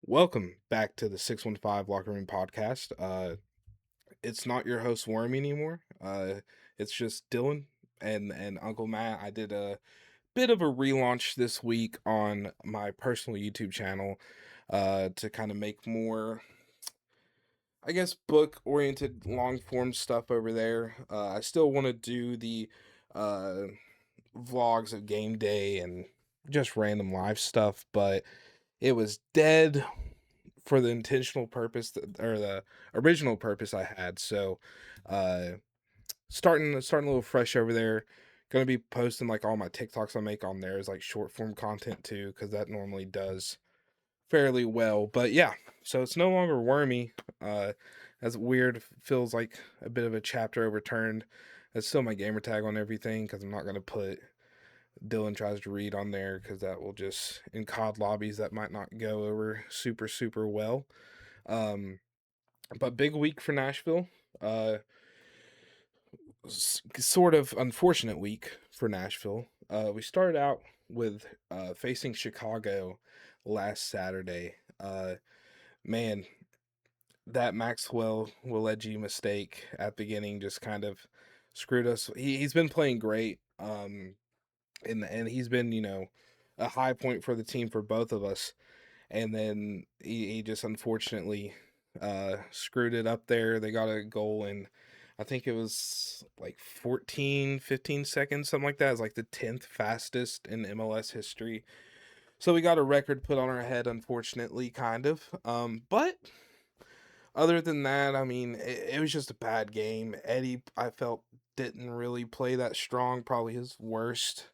Welcome back to the 615 Locker Room Podcast. It's not your host Wormy anymore. It's just Dylan and Uncle Matt. I did a bit of a relaunch this week on my personal YouTube channel to kind of make more, I guess, book oriented long form stuff over there. I still want to do the uh, vlogs of game day and just random live stuff, but it was dead for the intentional purpose or the original purpose I had. So, uh, starting a little fresh over there. Gonna be posting like all my TikToks I make on there is like short form content too, because that normally does fairly well. But yeah, so it's no longer Wormy. As weird feels like a bit of a chapter overturned. That's still my gamer tag on everything because I'm not gonna put Dylan tries to read on there because that will just in COD lobbies that might not go over super well. Um, but big week for Nashville. Uh, Sort of unfortunate week for Nashville. We started out with facing Chicago last Saturday. Man, that Maxwell Willedge mistake at the beginning just kind of screwed us. He's been playing great. And he's been, a high point for the team for both of us. And then he just unfortunately screwed it up there. They got a goal in, I think it was like 14, 15 seconds, something like that. It's like the 10th fastest in MLS history. So we got a record put on our head, unfortunately, kind of. But other than that, I mean, it was just a bad game. Eddie, I felt, didn't really play that strong. Probably his worst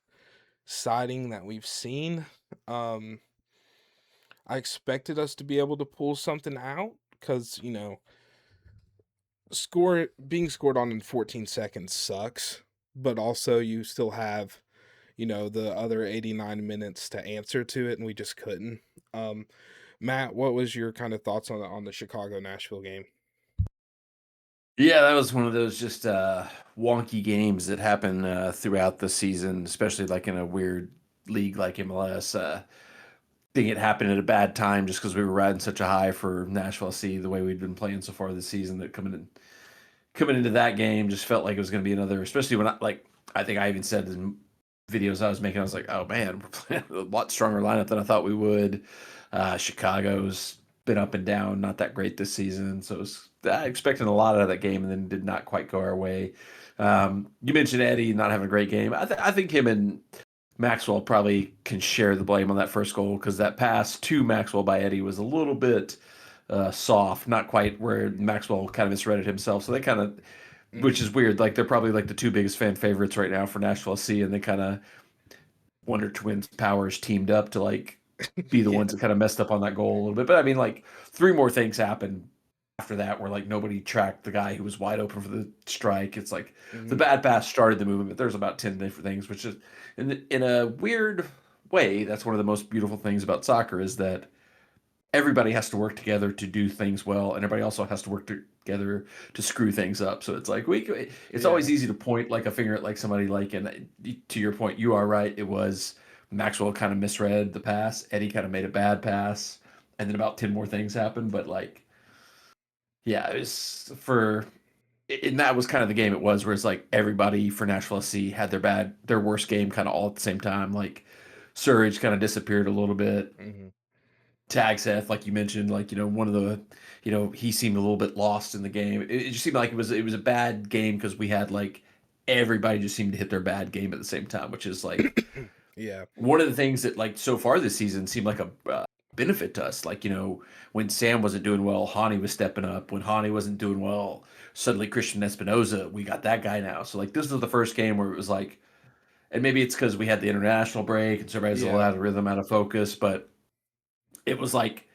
siding that we've seen. Um, I expected us to be able to pull something out because, score being scored on in 14 seconds sucks, but also you still have, the other 89 minutes to answer to it, and we just couldn't. Um, Matt, what was your kind of thoughts on the Chicago Nashville game? Yeah, that was one of those just wonky games that happen throughout the season, especially like in a weird league like MLS. Think it happened at a bad time just because we were riding such a high for Nashville SC the way we'd been playing so far this season. That coming into that game just felt like it was going to be another, especially when I think I even said in videos I was making, I was like, oh man, we're playing a lot stronger lineup than I thought we would. Chicago's been up and down, not that great this season, so I expected a lot out of that game, and then did not quite go our way. You mentioned Eddie not having a great game. I think him and Maxwell probably can share the blame on that first goal because that pass to Maxwell by Eddie was a little bit soft, not quite where Maxwell kind of misread it himself. So they kind of, which Mm-hmm. is weird. Like they're probably like the two biggest fan favorites right now for Nashville SC, and they kind of Wonder Twins powers teamed up to like be the Yeah. ones that kind of messed up on that goal a little bit. But I mean, like three more things happened after that where like nobody tracked the guy who was wide open for the strike. It's like the Mm-hmm. bad pass started the movement, but there's about 10 different things, which is in a weird way, that's one of the most beautiful things about soccer is that everybody has to work together to do things well, and everybody also has to work together to screw things up. So it's like it's Yeah. always easy to point like a finger at like somebody like, and to your point, you are right. It was Maxwell kind of misread the pass. Eddie kind of made a bad pass, and then about 10 more things happened. But like, yeah, it was and that was kind of the game it was, where it's like everybody for Nashville SC had their worst game kind of all at the same time. Like Surridge kind of disappeared a little bit. Mm-hmm. Tag Seth, like you mentioned, like one of the, he seemed a little bit lost in the game. It just seemed like it was a bad game because we had like everybody just seemed to hit their bad game at the same time, which is like Yeah. one of the things that like so far this season seemed like a benefit to us. Like when Sam wasn't doing well, Hani was stepping up. When Hani wasn't doing well, suddenly Christian Espinoza, we got that guy now. So like this was the first game where it was like, and maybe it's because we had the international break and so everybody's a little Yeah. out of rhythm, out of focus, but it was like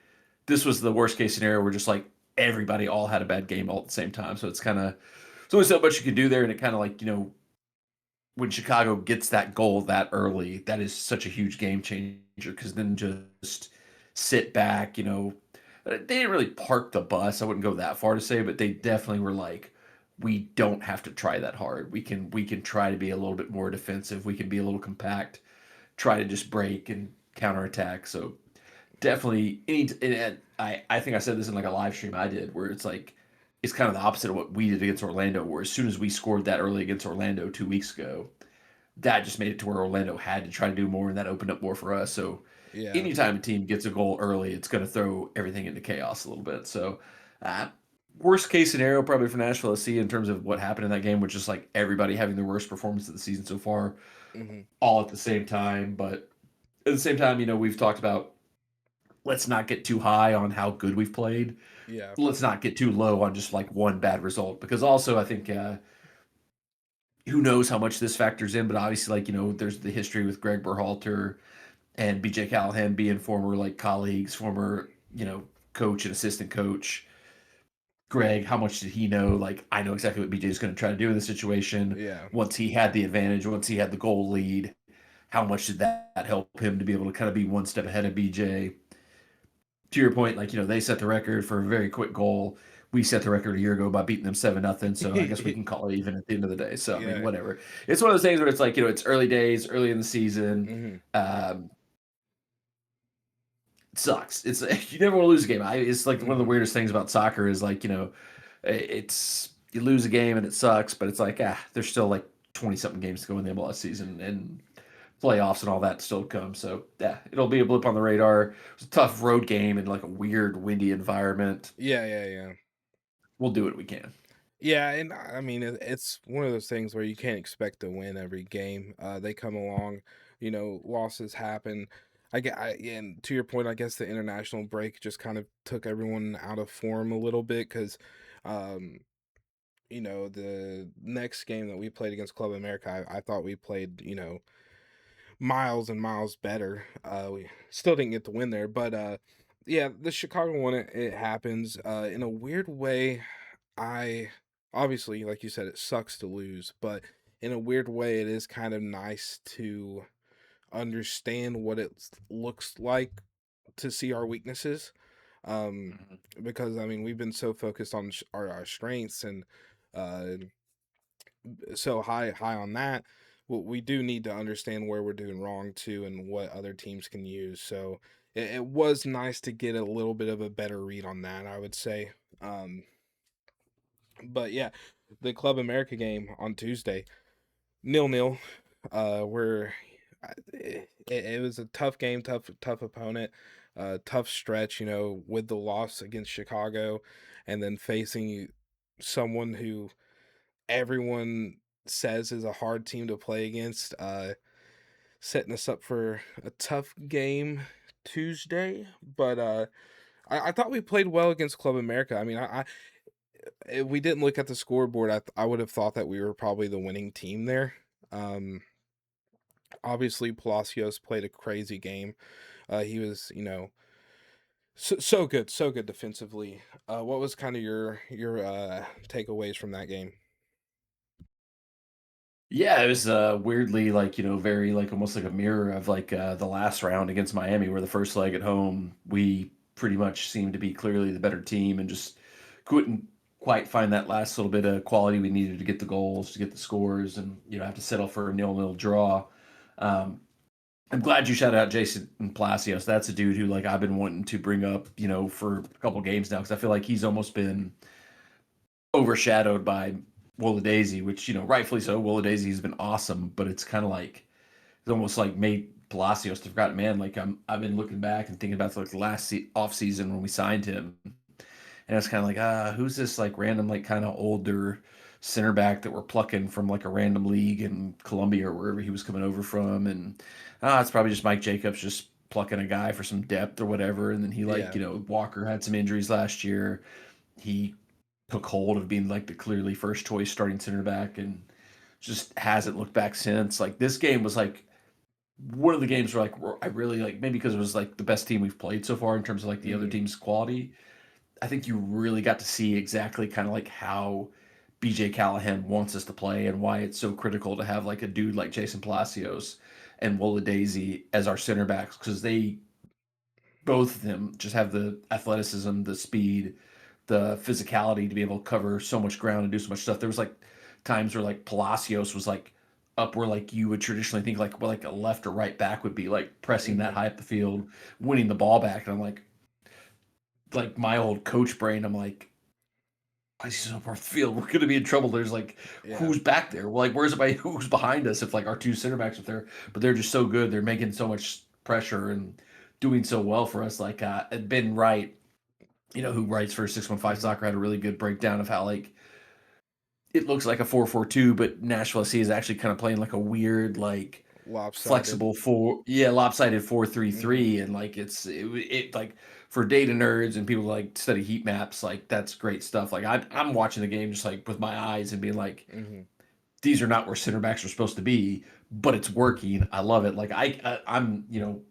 this was the worst case scenario where just like everybody all had a bad game all at the same time. So it's kind of there's only so much you can do there, and it kind of like when Chicago gets that goal that early, that is such a huge game changer because then just sit back. They didn't really park the bus. I wouldn't go that far to say, but they definitely were like, we don't have to try that hard. We can try to be a little bit more defensive. We can be a little compact, try to just break and counterattack. So definitely and I think I said this in like a live stream I did where it's like it's kind of the opposite of what we did against Orlando, where as soon as we scored that early against Orlando 2 weeks ago, that just made it to where Orlando had to try to do more, and that opened up more for us. So Yeah. anytime a team gets a goal early, it's going to throw everything into chaos a little bit. So uh, worst case scenario probably for Nashville SC in terms of what happened in that game, which is like everybody having the worst performance of the season so far, Mhm. all at the same time. But at the same time, we've talked about let's not get too high on how good we've played. Yeah. Let's not get too low on just like one bad result because also I think who knows how much this factors in, but obviously like there's the history with Greg Berhalter and BJ Callahan being former like colleagues, former coach and assistant coach. Greg, how much did he know? Like, I know exactly what BJ is going to try to do in this situation. Yeah. Once he had the advantage, once he had the goal lead, how much did that help him to be able to kind of be one step ahead of BJ? To your point, like they set the record for a very quick goal. We set the record a year ago by beating them 7-0. So I guess we can call it even at the end of the day. So I mean, Yeah. whatever. It's one of those things where it's like it's early days, early in the season. Mhm. Um, it sucks. It's you never want to lose a game. It's like one of the Mhm. weirdest things about soccer is like it's you lose a game and it sucks, but it's like there's still like 20 something games to go in the MLS season and playoffs and all that still to come. So yeah, it'll be a blip on the radar. It was a tough road game in like a weird windy environment. Yeah, yeah, yeah. We'll do what we can. Yeah, and I mean, it's one of those things where you can't expect to win every game. They come along, losses happen. And to your point, I guess the international break just kind of took everyone out of form a little bit because, um, the next game that we played against Club America, I thought we played, miles and miles better. We still didn't get the win there, but yeah, the Chicago one, it happens. In a weird way, I obviously, like you said, it sucks to lose, but in a weird way, it is kind of nice to understand what it looks like to see our weaknesses. Um, Mhm. because I mean, we've been so focused on our strengths and uh, so high on that. Well, we do need to understand where we're doing wrong too, and what other teams can use. So it was nice to get a little bit of a better read on that, I would say. Um, but yeah, the Club America game on Tuesday, 0-0. Where it was a tough game, tough opponent, tough stretch. With the loss against Chicago, and then facing someone who everyone says is a hard team to play against. Setting us up for a tough game Tuesday, but I thought we played well against Club America. I mean, if we didn't look at the scoreboard, I would have thought that we were probably the winning team there. Um, Obviously, Palacios played a crazy game. He was, so good defensively. What was kind of your takeaways from that game? Yeah, it was weirdly like very like almost like a mirror of like the last round against Miami, where the first leg at home we pretty much seemed to be clearly the better team and just couldn't quite find that last little bit of quality we needed to get the goals, to get the scores, and have to settle for a nil-nil draw. Um, I'm glad you shouted out Jason Palacios. That's a dude who like I've been wanting to bring up, for a couple games now because I feel like he's almost been overshadowed by Daisy, which rightfully so. Daisy has been awesome, but it's kind of like it's almost like made Palacios to forgotten man. Like I've been looking back and thinking about like the last off season when we signed him, and it's kind of like who's this like random like kind of older center back that we're plucking from like a random league in Colombia or wherever he was coming over from, and it's probably just Mike Jacobs just plucking a guy for some depth or whatever, and then he like Yeah, Walker had some injuries last year. He took hold of being like the clearly first choice starting center back and just hasn't looked back since. Like this game was like one of the games where I really like maybe because it was like the best team we've played so far in terms of like the other hmm team's quality. I think you really got to see exactly kind of like how BJ Callahan wants us to play and why it's so critical to have like a dude like Jason Palacios and Daisy as our center backs because they both of them just have the athleticism, the speed, the physicality to be able to cover so much ground and do so much stuff. There was like times where like Palacios was like up where like you would traditionally think like well like a left or right back would be like pressing that Mhm. high up the field, winning the ball back, and I'm like my old coach brain, I'm like I see so far the field. We're gonna be in trouble. There's like, Yeah. who's back there? Well, like, where's everybody? Who's behind us? If like our two center backs are there, but they're just so good. They're making so much pressure and doing so well for us. Like Ben Wright, who writes for 615 Mhm. Soccer, had a really good breakdown of how like it looks like a 4-4-2, but Nashville SC is actually kind of playing like a weird like Lopsided. flexible lopsided 4-3-3, Mhm. and like it like for data nerds and people who, like study heat maps, like that's great stuff. Like I'm watching the game just like with my eyes and being like, Mhm. these are not where center backs are supposed to be, but it's working. I love it. Like I'm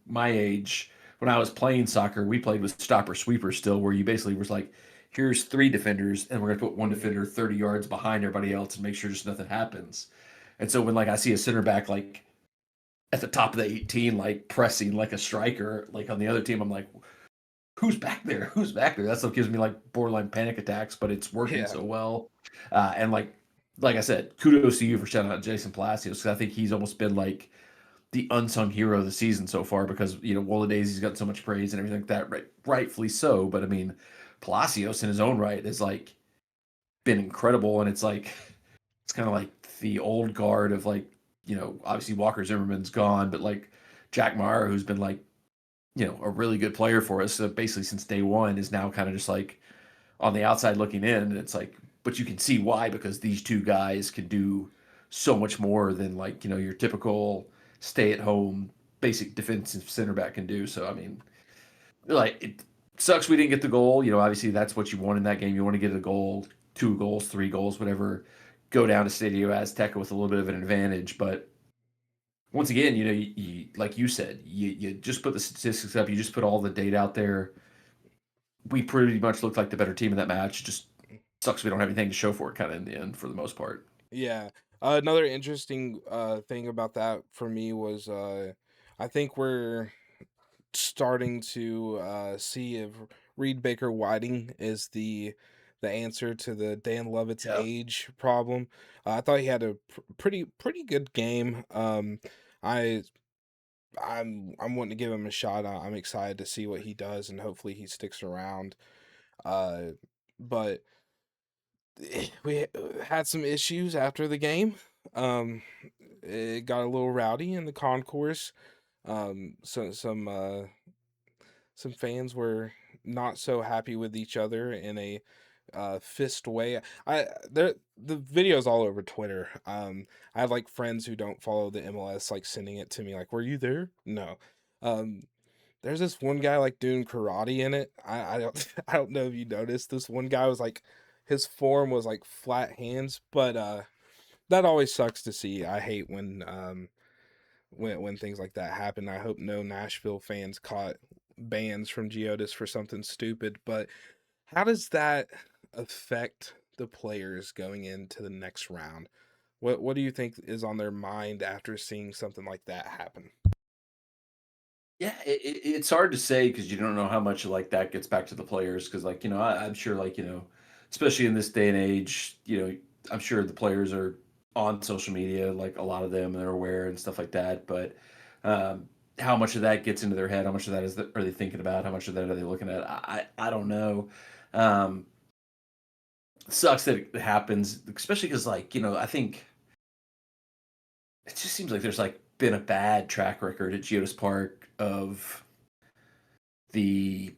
my age when I was playing soccer, we played with stopper sweeper still, where you basically was like, here's three defenders, and we're gonna put one Mhm. defender 30 yards behind everybody else and make sure just nothing happens. And so when like I see a center back like at the top of the 18, like pressing like a striker, like on the other team, I'm like, who's back there? Who's back there? That's what gives me like borderline panic attacks, but it's working Yeah. so well. And like I said, kudos to you for shouting out Jason Palacios, because I think he's almost been like the unsung hero of the season so far, because Wolodays he's got so much praise and everything like that, rightfully so. But I mean, Palacios in his own right has like been incredible, and it's kind of like the old guard of like obviously Walker Zimmerman's gone, but like Jack Meyer, who's been like a really good player for us, basically since day one, is now kind of just like on the outside looking in, and it's like, but you can see why, because these two guys can do so much more than like your typical stay at home basic defensive center back can do. So I mean, like it sucks we didn't get the goal. Obviously that's what you want in that game. You want to get a goal, two goals, three goals, whatever. Go down to Stadio Azteca with a little bit of an advantage, but once again, like you said, you just put the statistics up, you just put all the data out there. We pretty much looked like the better team in that match. Just sucks we don't have anything to show for it, kind of in the end, for the most part. Yeah. Another interesting thing about that for me was I think we're starting to see if Reed Baker Whiting is the answer to the Dan Levitt's Yeah. age problem. I thought he had a pretty good game. I I'm wanting to give him a shot. I'm excited to see what he does, and hopefully he sticks around. Uh, but we had some issues after the game. Um, it got a little rowdy in the concourse. So some fans were not so happy with each other in a fist way. The videos all over Twitter. I have like friends who don't follow the MLS like sending it to me like, "Were you there?" No. Um, there's this one guy like doing karate in it. I don't I don't know if you noticed. This one guy was like his form was like flat hands, but that always sucks to see. I hate when things like that happen. I hope no Nashville fans caught bans from Geodis for something stupid, but how does that affect the players going into the next round? What do you think is on their mind after seeing something like that happen? Yeah, it's hard to say because you don't know how much like that gets back to the players. Because like I'm sure like especially in this day and age, I'm sure the players are on social media, like a lot of them, and they're aware and stuff like that. But um, how much of that gets into their head? How much of that are they thinking about? How much of that are they looking at? I don't know. Um, Sucks that it happens, especially because like I think it just seems like there's like been a bad track record at Geodis Park of the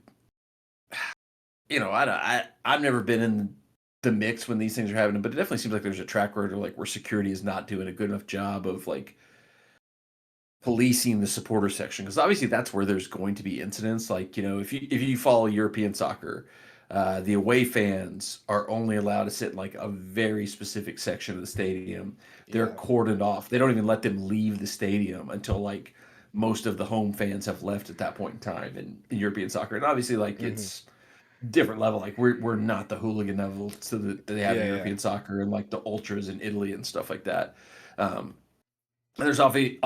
I've never been in the mix when these things are happening, but it definitely seems like there's a track record of like where security is not doing a good enough job of like policing the supporter section, because obviously that's where there's going to be incidents. Like if you follow European soccer, the away fans are only allowed to sit in like a very specific section of the stadium. They're Yeah. cordoned off. They don't even let them leave the stadium until like most of the home fans have left at that point in time in European soccer. And obviously like Hmm. it's different level. Like we're not the hooligan level that they have in Yeah, yeah. European soccer and like the ultras in Italy and stuff like that. Um, and there's obviously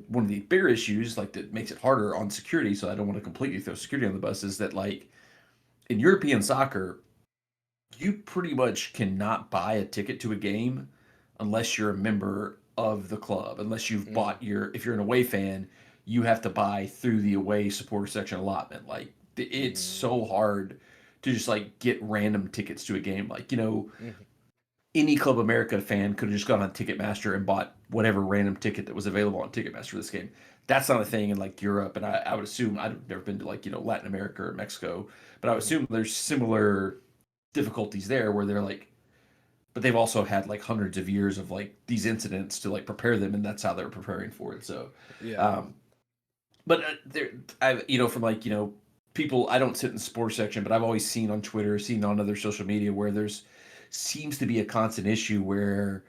one of the bigger issues like that makes it harder on security. So I don't want to completely throw security on the bus. Is that like in European soccer, you pretty much cannot buy a ticket to a game unless you're a member of the club unless you've Mhm. bought your if you're an away fan, you have to buy through the away supporter section allotment. Like it's Mhm. so hard to just like get random tickets to a game. Like, Mhm. any Club America fan could have just gone on Ticketmaster and bought whatever random ticket that was available on Ticketmaster for this game. That's not a thing in like Europe, and I would assume I've never been to like Latin America or Mexico, but I would Mhm. assume there's similar difficulties there where they're like, but they've also had like hundreds of years of like these incidents to like prepare them, and that's how they're preparing for it. So, Yeah. um, but there, I from like people. I don't sit in the sports section, but I've always seen on Twitter, seen on other social media where there's seems to be a constant issue where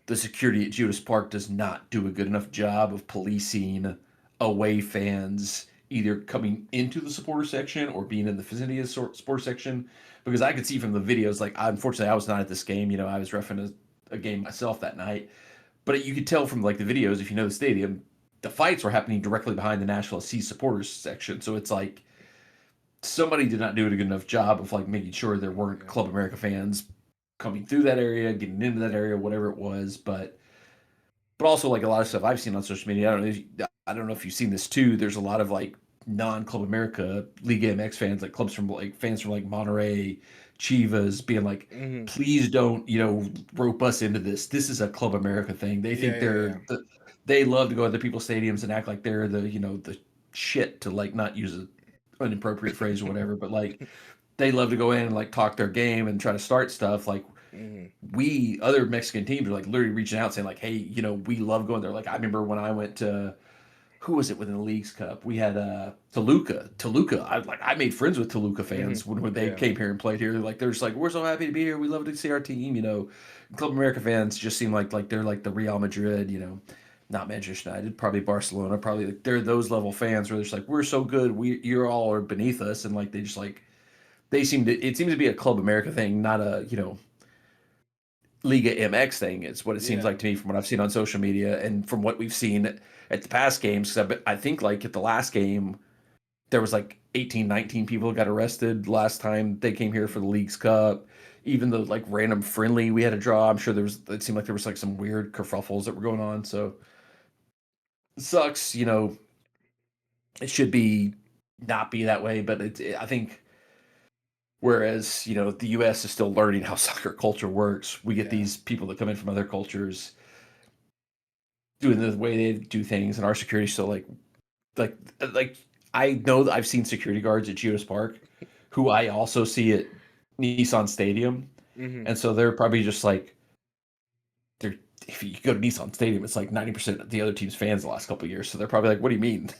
the security at Judas Park does not do a good enough job of policing away fans either coming into the supporter section or being in the vicinity of the sports section. Because I could see from the videos, like unfortunately I was not at this game. I was refing a game myself that night, but you could tell from like the videos if you know the stadium, the fights were happening directly behind the Nashville SC supporters section. So it's like somebody did not do a good enough job of like making sure there weren't Yeah. Club America fans coming through that area, getting into that area, whatever it was. But also like a lot of stuff I've seen on social media. I don't know if you've seen this too. There's a lot of like non Club America Liga MX fans, like clubs from like fans from like Monterey, Chivas, being like, Mhm. please don't rope us into this. This is a Club America thing. They Yeah, think yeah, yeah. they love to go to the people's stadiums and act like they're the the shit to like not use an inappropriate phrase or whatever, but like they love to go in and like talk their game and try to start stuff like Mhm. we other Mexican teams are like literally reaching out saying like, hey, we love going there. Like I remember when I went to who was it within the Leagues Cup? We had Toluca. Toluca. I made friends with Toluca Mhm. fans when they Yeah. came here and played here. Like they're just like, we're so happy to be here. We love to see our team. Club America fans just seem like they're like the Real Madrid. Not Manchester United, probably Barcelona, probably like they're those level fans where they're just like, we're so good. You're all are beneath us, and like they just like they seem to. It seems to be a Club America thing, not a Liga MX thing. It's what it seems Yeah. like to me from what I've seen on social media and from what we've seen at the past games. 'Cause I think like at the last game, there was like 18, 19 people got arrested last time they came here for the League's Cup. Even though like random friendly we had a draw, I'm sure it seemed like there was like some weird kerfuffles that were going on. So it sucks, it should be not be that way, but I think whereas, the US is still learning how soccer culture works, we get Yeah. these people that come in from other cultures doing the way they do things, and our security still like like I know that I've seen security guards at Geodis Park who I also see at Nissan Stadium, Mhm. and so they're probably just like they're if you go to Nissan Stadium, it's like 90% of the other team's fans the last couple of years. So they're probably like, "What do you mean?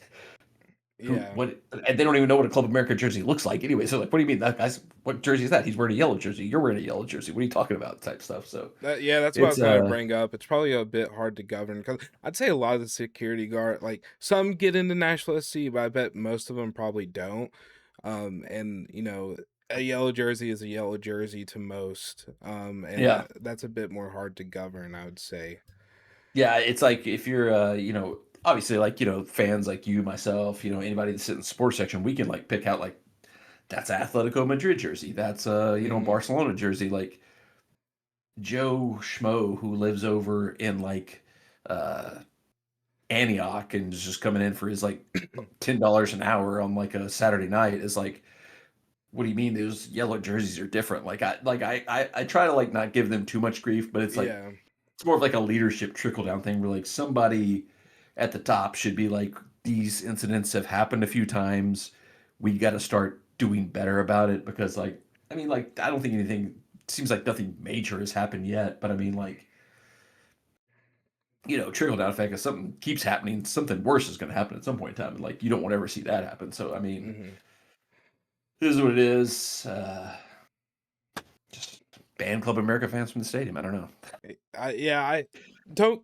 Who Yeah. what?" And they don't even know what a Club America jersey looks like anyway. So like, "What do you mean that guy's what jersey is that? He's wearing a yellow jersey. You're wearing a yellow jersey. What are you talking about?" Type stuff. So Yeah, that's what I it's was gonna bring up. It's probably a bit hard to govern because I'd say a lot of the security guard, like some get into Nashville SC, but I bet most of them probably don't. And a yellow jersey is a yellow jersey to most. And yeah. that's a bit more hard to govern, I would say. Yeah, it's like if you're, obviously like, fans like you, myself, anybody that's in the sports section, we can like pick out like that's Atletico Madrid jersey. That's Hmm. Barcelona jersey. Like Joe Schmo who lives over in like uh Antioch and is just coming in for his like $10 an hour on like a Saturday night is like, what do you mean those yellow jerseys are different? I try to like not give them too much grief, but it's like Yeah. it's more of like a leadership trickle down thing where like somebody at the top should be like these incidents have happened a few times. We got to start doing better about it because like I mean like I don't think anything seems like nothing major has happened yet, but I mean like trickle down effect if something keeps happening, something worse is going to happen at some point in time, and like you don't want to ever see that happen. So I mean, Hmm. it is what it is. Just ban Club America fans from the stadium. I don't know. I don't.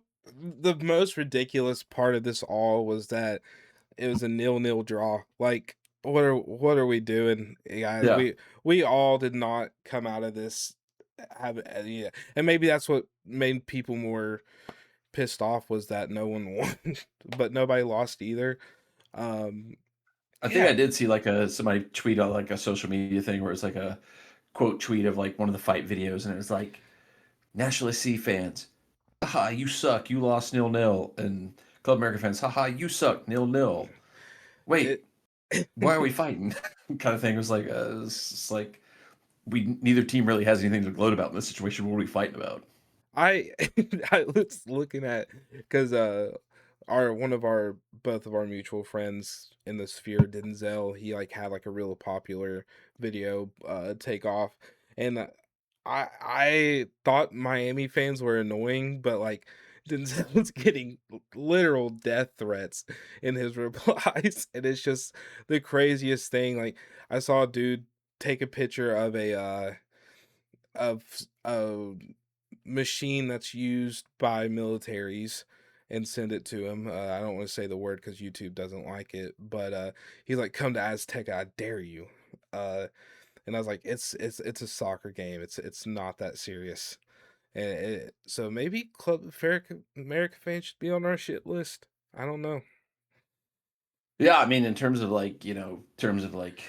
The most ridiculous part of this all was that it was a nil-nil draw. Like, what are we doing, guys? Yeah, We all did not come out of this have yeah, and maybe that's what made people more pissed off was that no one won, but nobody lost either. Um, I think I yeah, did see like a somebody tweet on like a social media thing where it's like a quote tweet of like one of the fight videos, and it was like National SC fans. haha, you suck, you lost 0-0, and Club America fans, haha, you suck, 0-0. It Wait, why are we fighting? Kind of thing. It was like, it's just like we neither team really has anything to gloat about in this situation. What are we fighting about? I I was looking at because our one of our both of our mutual friends in the sphere, Denzel, he like had like a real popular video take off, and I thought Miami fans were annoying, but like Denzel's getting literal death threats in his replies, and it's just the craziest thing. Like I saw a dude take a picture of a machine that's used by militaries and send it to him. I don't want to say the word because YouTube doesn't like it, but he's like, "Come to Azteca, I dare you." Uh, and I was like, "It's a soccer game. It's not that serious." And so maybe America fans should be on our shit list. I don't know. Yeah, I mean, in terms of like, terms of like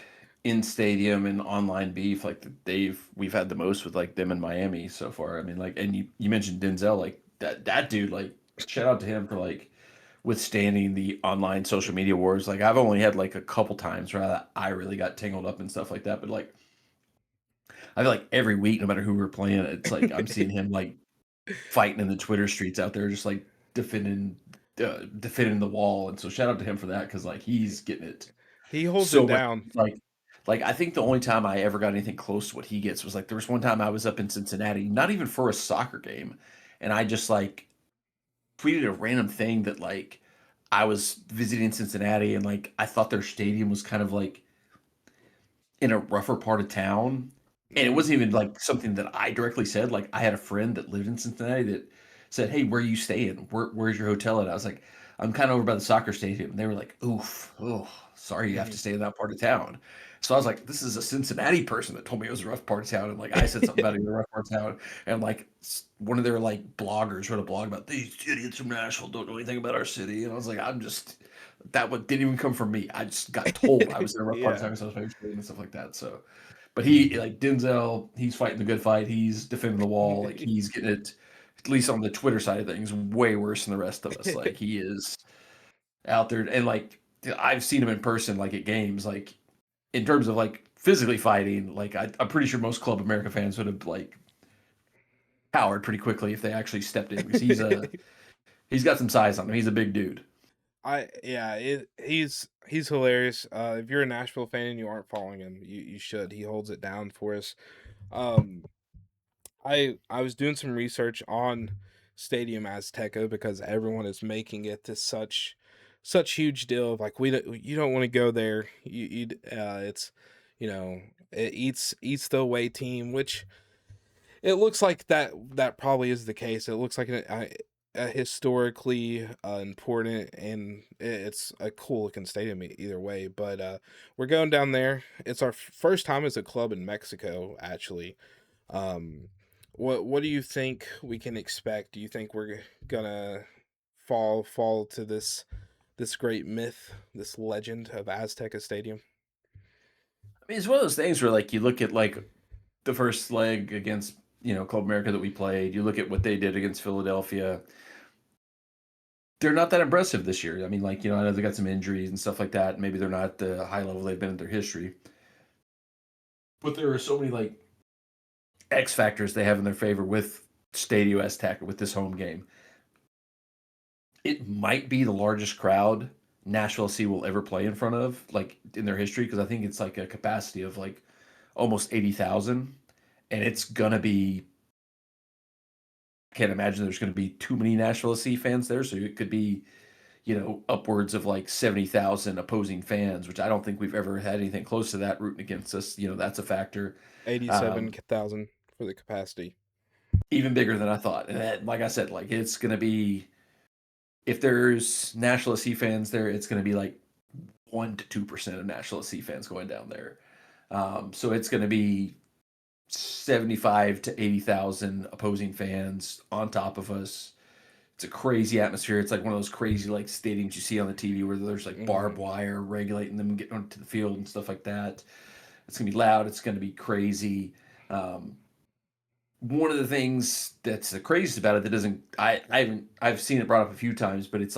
in stadium and online beef, like we've had the most with like them in Miami so far. I mean, like, and you mentioned Denzel, like that dude, like, shout out to him for like withstanding the online social media wars. Like, I've only had like a couple times where I really got tangled up and stuff like that, but like, I feel like every week, no matter who we're playing, it's like I'm seeing him like fighting in the Twitter streets out there, just like defending the wall. And so shout out to him for that because like he's getting it He holds it so much. down. Like I think the only time I ever got anything close to what he gets was like there was one time I was up in Cincinnati, not even for a soccer game, and I just like tweeted a random thing that like I was visiting Cincinnati and like I thought their stadium was kind of like in a rougher part of town. And it Mm. wasn't even like something that I directly said. Like I had a friend that lived in Cincinnati that said, "Hey, where are you staying? Where's your hotel at?" I was like, "I'm kind of over by the soccer stadium." And they were like, "Oof, oh, sorry, you have to Mhm. stay in that part of town." So I was like, "This is a Cincinnati person that told me it was a rough part of town." And like I said something about it in a rough part of town, and like one of their like bloggers wrote a blog about these idiots from Nashville don't know anything about our city, and I was like, I'm just that one didn't even come from me. I just got told I was in a rough part of Yeah. town because I was playing and stuff like that. So, but he like Denzel, he's fighting the good fight. He's defending the wall. Like he's getting it, at least on the Twitter side of things, way worse than the rest of us. Like he is out there, and like I've seen him in person, like at games, like in terms of like physically fighting. Like I'm pretty sure most Club America fans would have like powered pretty quickly if they actually stepped in because he's got some size on him. He's a big dude. He's hilarious. If you're a Nashville fan and you aren't following him, you should. He holds it down for us. Um, I was doing some research on Stadium Azteca because everyone is making it this such huge deal of like you don't want to go there. It's it eats the away team, which it looks like that probably is the case. It looks like a historically important, and it's a cool looking stadium either way. But we're going down there. It's our first time as a club in Mexico, actually. Um, what do you think we can expect? Do you think we're gonna fall to this great myth, this legend of Azteca Stadium? I mean, it's one of those things where like you look at like the first leg against Club America that we played. You look at what they did against Philadelphia. They're not that impressive this year. I mean, like I know they got some injuries and stuff like that. Maybe they're not the high level they've been in their history. But there are so many like X factors they have in their favor with Stadio Azteca with this home game. It might be the largest crowd Nashville C will ever play in front of, like in their history, because I think it's like a capacity of like almost 80,000, and it's gonna be. Can't imagine there's going to be too many Nashville SC fans there, so it could be upwards of like 70,000 opposing fans, which I don't think we've ever had anything close to that rooting against us. That's a factor. 87,000 for the capacity. Even bigger than I thought. And that, like I said, like it's going to be if there's Nashville SC fans there, it's going to be like 1 to 2% of Nashville SC fans going down there. So it's going to be 75 to 80,000 opposing fans on top of us. It's a crazy atmosphere. It's like one of those crazy like stadiums you see on the TV where there's like Hmm. barbed wire regulating them getting onto the field and stuff like that. It's gonna be loud. It's gonna be crazy. Um, one of the things that's the craziest about it that doesn't I haven't I've seen it brought up a few times, but it's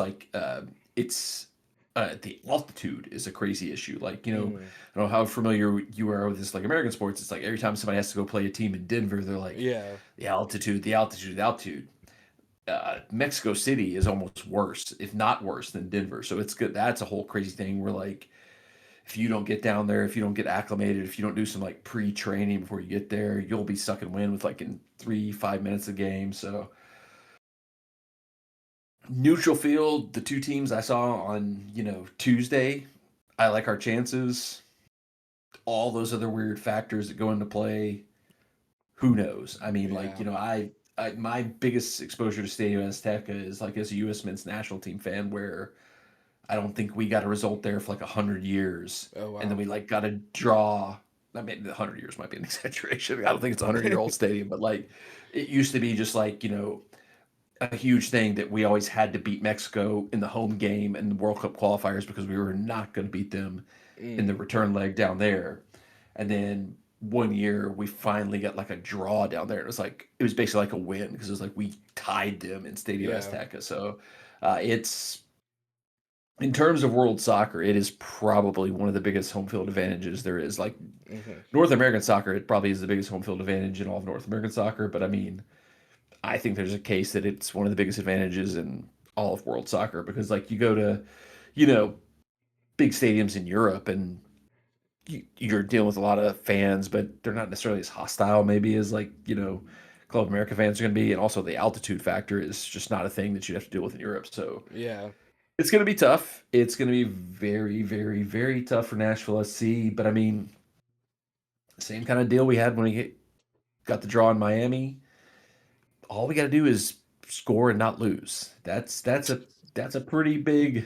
the altitude is a crazy issue. Like, Mm, I don't know how familiar you are with this, like American sports. It's like every time somebody has to go play a team in Denver, they're like, yeah. the altitude, the altitude, the altitude. Mexico City is almost worse, if not worse, than Denver. So it's good. That's a whole crazy thing where like if you don't get down there, if you don't get acclimated, if you don't do some like pre-training before you get there, you'll be sucking wind with like in 3, 5 minutes of game. So neutral field, the two teams I saw on, Tuesday, I like our chances. All those other weird factors that go into play, who knows? I mean, like, Yeah. my biggest exposure to Stadium Azteca is like as a U.S. men's national team fan, where I don't think we got a result there for like 100 years, Oh and then wow. we like got a draw. I mean, 100 years might be an exaggeration. I don't think it's a 100-year-old stadium, but like it used to be just like a huge thing that we always had to beat Mexico in the home game and the World Cup qualifiers because we were not going to beat them in the Mm, return leg down there. And then one year we finally got like a draw down there. It was basically like a win because it was like we tied them in Stadio yeah. Azteca. So it's in terms of world soccer, it is probably one of the biggest home field advantages there is. Like Hmm. North American soccer, it probably is the biggest home field advantage in all of North American soccer. But I mean, I think there's a case that it's one of the biggest advantages in all of world soccer because like you go to, you know, big stadiums in Europe and you're dealing with a lot of fans, but they're not necessarily as hostile maybe as like, Club America fans are going to be. And also the altitude factor is just not a thing that you'd have to deal with in Europe. So Yeah. it's going to be tough. It's going to be very, very, very tough for Nashville SC. But I mean, same kind of deal we had when we got the draw in Miami. All we got to do is score and not lose. That's a pretty big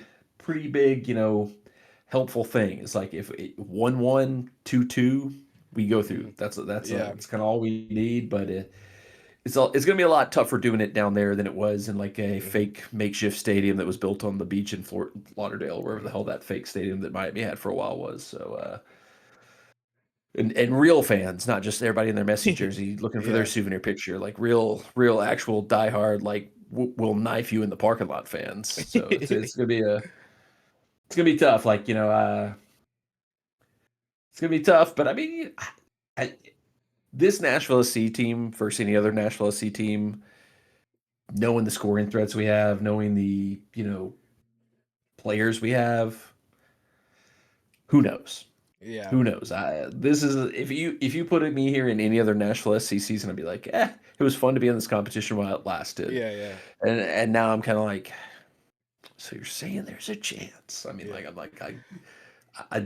helpful thing. It's like if 1-1, 2-2, we go through. Hmm. Yeah. That's kind of all we need. But it's going to be a lot tougher doing it down there than it was in like a Hmm. fake makeshift stadium that was built on the beach in Fort Lauderdale, wherever the hell that fake stadium that Miami had for a while was. So and real fans, not just everybody in their Messi jersey looking for their Yeah. souvenir picture, like real actual diehard, like will knife you in the parking lot fans. So it's gonna be tough. Like it's gonna be tough. But I mean, I, this Nashville SC team versus any other Nashville SC team, knowing the scoring threats we have, knowing the players we have, who knows? Yeah. Who knows? This is if you put me here in any other Nashville SC season, I'd be like, it was fun to be in this competition while it lasted. Yeah. Yeah. And now I'm kind of like, so you're saying there's a chance? I mean, Yeah. like I'm like I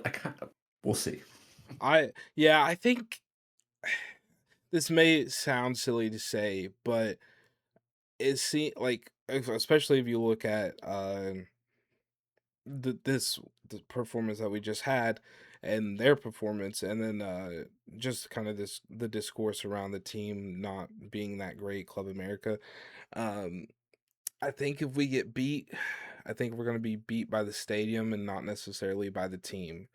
kind of we'll see. Yeah, I think this may sound silly to say, but like especially if you look at this the performance that we just had and their performance, and then just kind of the discourse around the team not being that great, Club America. um I think if we get beat, I think we're going to be beat by the stadium and not necessarily by the team.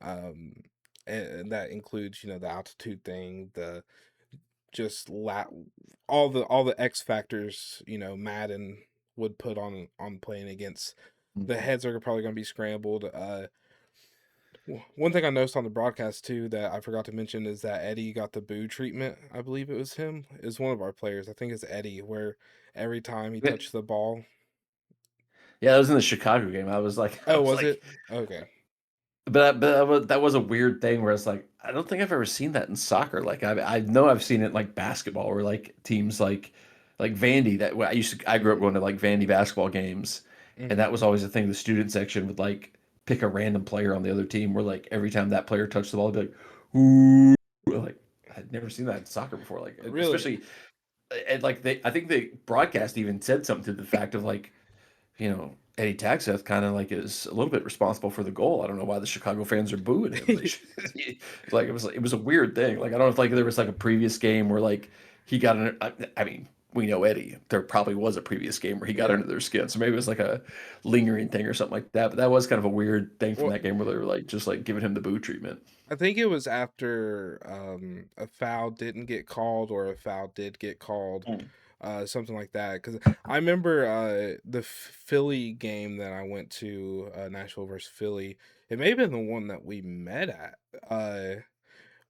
um and that includes, the altitude thing, the just all the X factors, Madden would put on playing against. The Mhm. heads are probably going to be scrambled. One thing I noticed on the broadcast too that I forgot to mention is that Eddie got the boo treatment. I believe it was him. Is one of our players. I think it's Eddie, where every time he Yeah, touched the ball. that was in the Chicago game. I was like, I Oh, was was like, it? Okay. that was a weird thing where it's like I don't think I've ever seen that in soccer. Like I know I've seen it in like basketball where like teams like Vandy that well, I grew up Mm-hmm. going to like Vandy basketball games, and Mm-hmm. that was always a thing. The student section would like pick a random player on the other team where like every time that player touched the ball, it'd be like ooh, like I'd never seen that in soccer before. Like Really? especially and like I think the broadcast even said something to the fact of like Eddie Taxeth kind of like is a little bit responsible for the goal. I don't know why the Chicago fans are booing him. They should, like it was a weird thing. Like I don't know if like there was like a previous game where like he got an. I mean, we know Eddie. There probably was a previous game where he got Yeah. under their skin, so maybe it was like a lingering thing or something like that. But that was kind of a weird thing from Well, that game where they were like just like giving him the boo treatment. I think it was after a foul didn't get called or a foul did get called, Mm. something like that. Because I remember the Philly game that I went to, Nashville versus Philly. It may have been the one that we met at,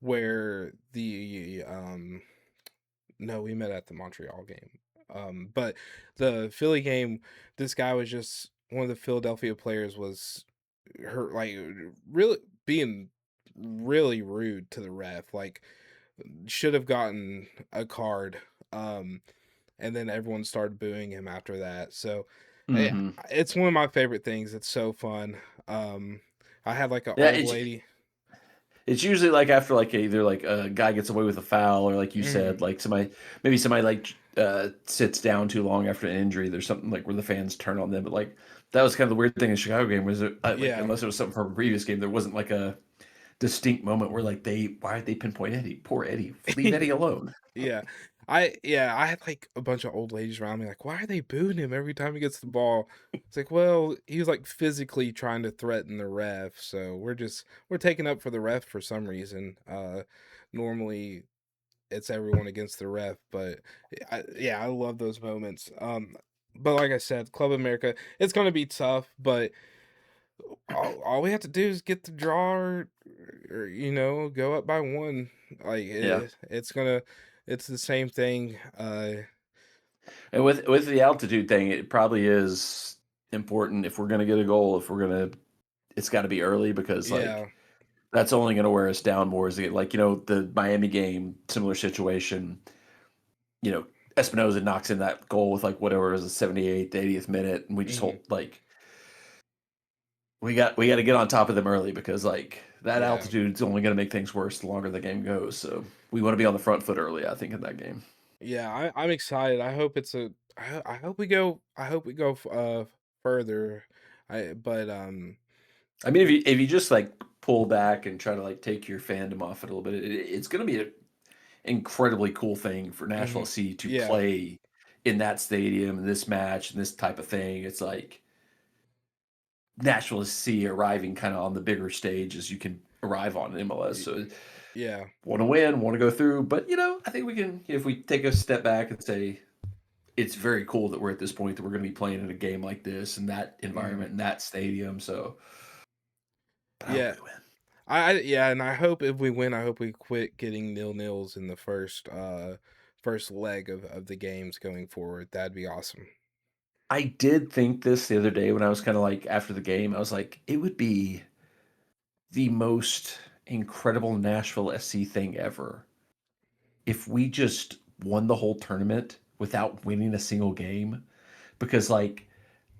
where the no, we met at the Montreal game. But the Philly game, this guy was just one of the Philadelphia players was hurt, like really being really rude to the ref, like should have gotten a card. Um, and then everyone started booing him after that. So I, Hmm. it's one of my favorite things. It's so fun. Um, I had like an Yeah, old lady. it's usually like after like either like a guy gets away with a foul or like you Mhm, said, like somebody like sits down too long after an injury. There's something like where the fans turn on them. But like that was kind of the weird thing in the Chicago game was it, like yeah. unless it was something from a previous game, there wasn't like a distinct moment where like they why did they pinpoint Eddie? Poor Eddie. Leave Eddie alone. Yeah. I had like a bunch of old ladies around me like, "Why are they booing him every time he gets the ball?" It's like, "Well, he was like physically trying to threaten the ref, so we're taking up for the ref for some reason. Normally it's everyone against the ref, but yeah, I love those moments. But like I said, Club America, it's going to be tough, but all we have to do is get the draw or go up by one. Like Yeah. it's the same thing. And with the altitude thing, it probably is important if we're gonna get a goal, if we're gonna it's gotta be early because like Yeah. that's only gonna wear us down more as it like, the Miami game, similar situation, you know, Espinoza knocks in that goal with like whatever it was the 78th, 80th minute, and we just Hmm. hold like we got to get on top of them early because like that Yeah. altitude's only going to make things worse the longer the game goes. So we want to be on the front foot early, I think, in that game. Yeah. I'm excited. I hope it's a. I hope we go. I hope we go further. I but I mean, if you just like pull back and try to like take your fandom off it a little bit, it's going to be an incredibly cool thing for Nashville mhm. SC to Yeah. play in that stadium and this match and this type of thing. It's like Nashville SC arriving kind of on the bigger stage as you can arrive on in MLS. y- So Yeah. want to win, want to go through, but I think we can if we take a step back and say it's very cool that we're at this point that we're going to be playing in a game like this in that Mhm. environment in that stadium. So, but I hope Yeah. we win. Yeah, and I hope if we win, I hope we quit getting nil-nils in the first leg of the games going forward. That'd be awesome. I did think this the other day when I was kind of like after the game, I was like, it would be the most incredible Nashville SC thing ever if we just won the whole tournament without winning a single game. Because like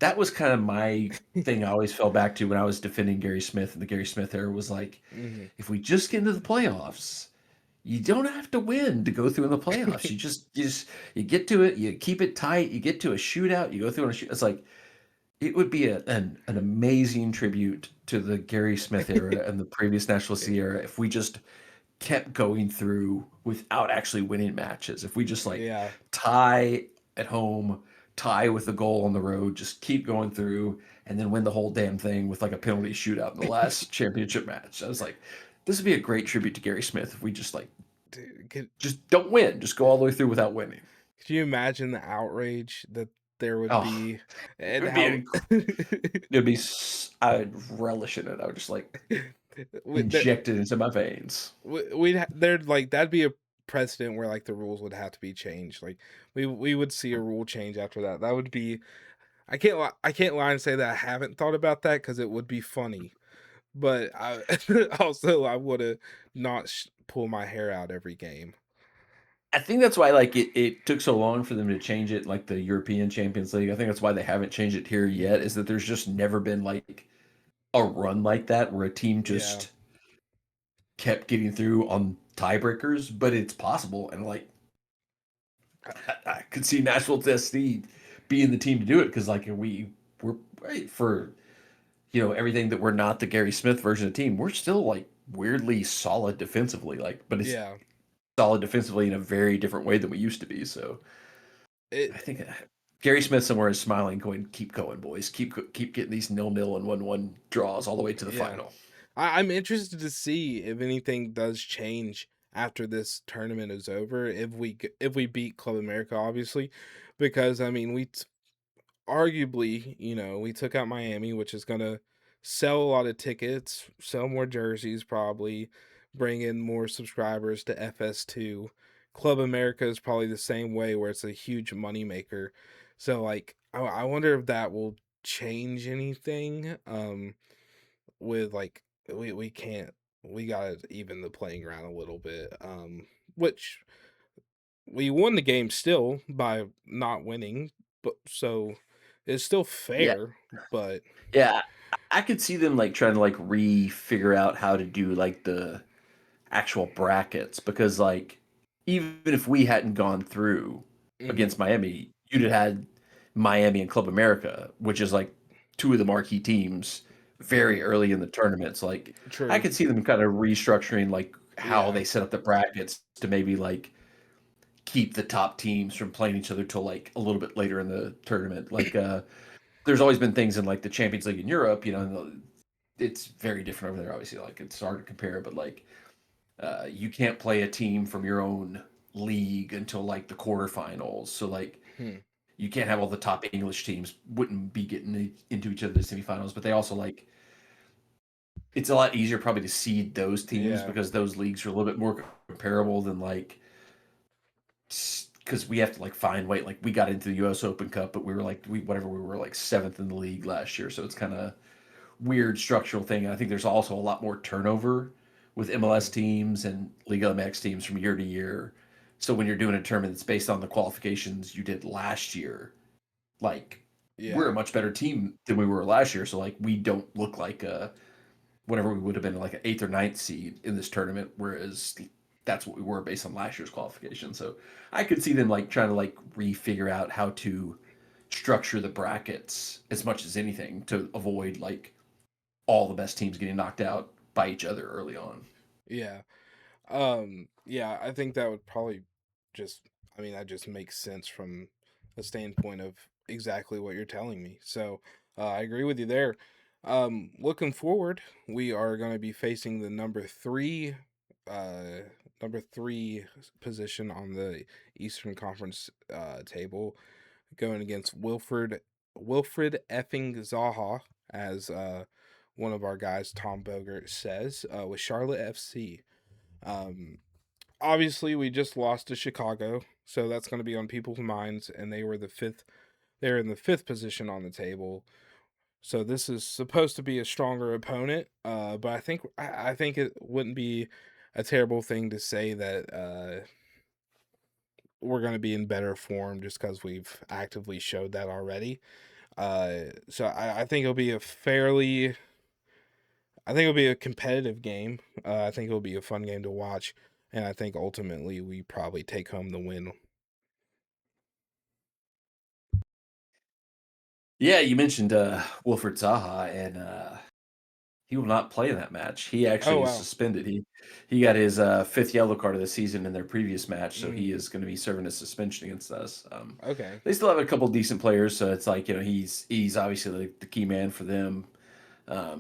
that was kind of my thing I always fell back to when I was defending Gary Smith and the Gary Smith era was like, Mhm. if we just get into the playoffs, you don't have to win to go through in the playoffs. You get to it, you keep it tight, you get to a shootout, you go through on a shoot. It's like it would be an amazing tribute to the Gary Smith era and the previous National Sea era if we just kept going through without actually winning matches. If we just like Yeah. tie at home, tie with a goal on the road, just keep going through, and then win the whole damn thing with like a penalty shootout in the last championship match. I was like, this would be a great tribute to Gary Smith if we just like Dude, just don't win, just go all the way through without winning. could you imagine the outrage that there would Oh, be it and would be how I'd relish in it. I would just like that inject it into my veins. there'd like that'd be a precedent where like the rules would have to be changed. Like we would see a rule change after that. That would be I can't lie and say that I haven't thought about that because it would be funny. But I also I woulda not pull my hair out every game. I think that's why like it took so long for them to change it like the European Champions League. I think that's why they haven't changed it here yet, Mhm. is that there's just never been like a run like that where a team Yeah. just kept getting through on tiebreakers, but it's possible. And like I could see Nashville SC being the team to do it because like we're right for everything that we're not the Gary Smith version of the team. We're still like weirdly solid defensively, like but it's Yeah. solid defensively in a very different way than we used to be. So It I think Gary Smith somewhere is smiling, going, "Keep going, boys. Keep getting these 0-0 and 1-1 draws all the way to the yeah. final." I'm interested to see if anything does change after this tournament is over. If we beat Club America, obviously, because I mean arguably, we took out Miami, which is gonna sell a lot of tickets, sell more jerseys, probably bring in more subscribers to FS2. Club America is probably the same way, where it's a huge moneymaker. So, like, I wonder if that will change anything. With like we can't we gotta even the playing ground a little bit. Which we won the game still by not winning, but so it's still Yeah, fair, but yeah. I could see them like trying to like re-figure out how to do like the actual brackets because like even if we hadn't gone through mhm, against Miami, you'd have had Miami and Club America, which is like two of the marquee teams very mhm, early in the tournaments. Like I true. could see them kind of restructuring like how Yeah. they set up the brackets to maybe like keep the top teams from playing each other till like a little bit later in the tournament. Like there's always been things in like the Champions League in Europe, you know, it's very different over there obviously. Like it's hard to compare, but like you can't play a team from your own league until like the quarterfinals. So like Hmm. you can't have all the top English teams wouldn't be getting into each other's semifinals, but they also like it's a lot easier probably to seed those teams Yeah. because those leagues are a little bit more comparable than like because we have to like find weight. Like we got into the U.S. Open Cup, but we were like we were like seventh in the league last year, so it's kind of weird structural thing. And I think there's also a lot more turnover with MLS Hmm. teams and Liga MX teams from year to year. So when you're doing a tournament that's based on the qualifications you did last year, like we're a Yeah. much better team than we were last year. So like we don't look like whatever we would have been like an eighth or ninth seed in this tournament, whereas that's what we were based on last year's qualification. So I could see them like trying to like refigure out how to structure the brackets as much as anything to avoid like all the best teams getting knocked out by each other early on. Yeah. Yeah, I think that would probably just, I mean, that just makes sense from a standpoint of exactly what you're telling me. So, I agree with you there. Looking forward, we are going to be facing the uh, number three position on the Eastern Conference table, going against Wilfred effing Zaha, as one of our guys, Tom Bogert, says, with Charlotte FC. Um, Obviously, we just lost to Chicago, so that's going to be on people's minds, and they were the fifth. They're in the fifth position on the table, so this is supposed to be a stronger opponent. But I think it wouldn't be a terrible thing to say that we're going to be in better form just because we've actively showed that already. So I think it'll be a fairly I think it'll be a competitive game. I think it'll be a fun game to watch, and I think ultimately we probably take home the win. Yeah, you mentioned Wilfred Zaha, and he will not play in that match. He Oh actually is wow. suspended. He got his fifth yellow card of the season in their previous match, so he Mm, is going to be serving a suspension against us. okay. They still have a couple decent players, so it's like you know he's obviously the key man for them.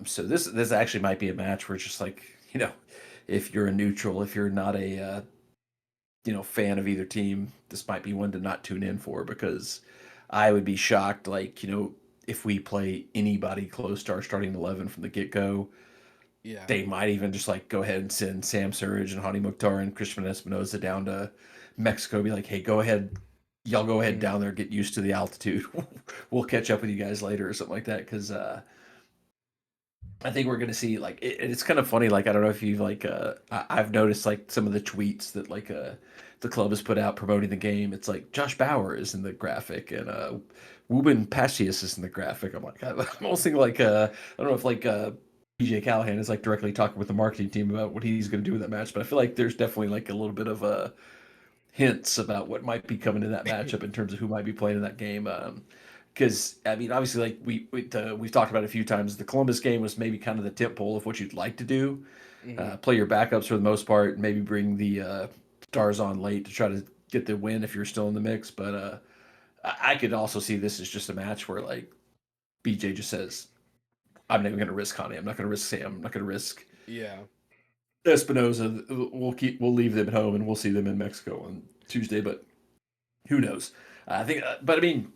So this actually might be a match where it's just like you know if you're a neutral, if you're not a you know fan of either team, this might be one to not tune in for because I would be shocked like you know if we play anybody close to our starting 11 from the get go, Yeah. they might even just like go ahead and send Sam Surridge and Hani Mukhtar and Christian Espinoza down to Mexico. Be like, hey, go ahead, y'all go ahead Mm, down there, get used to the altitude. We'll catch up with you guys later or something like that. Because I think we're gonna see like it's kind of funny. Like I don't know if you've like I've noticed like some of the tweets that like the club has put out promoting the game. It's like Josh Bauer is in the graphic and Ruben Passius is in the graphic. I'm like I'm almost thinking like I don't know if like PJ Callahan is like directly talking with the marketing team about what he's gonna do in that match. But I feel like there's definitely like a little bit of hints about what might be coming in that matchup in terms of who might be playing in that game. Because I mean, obviously, like we've talked about it a few times, the Columbus game was maybe kind of the tip pole of what you'd like to do. hmm. Play your backups for the most part, maybe bring the stars on late to try to get the win if you're still in the mix. But I could also see this as just a match where like BJ just says, "I'm not even going to risk Connie. I'm not going to risk Sam. I'm not going to risk Yeah, Espinoza. We'll leave them at home and we'll see them in Mexico on Tuesday." But who knows? I think, but I mean,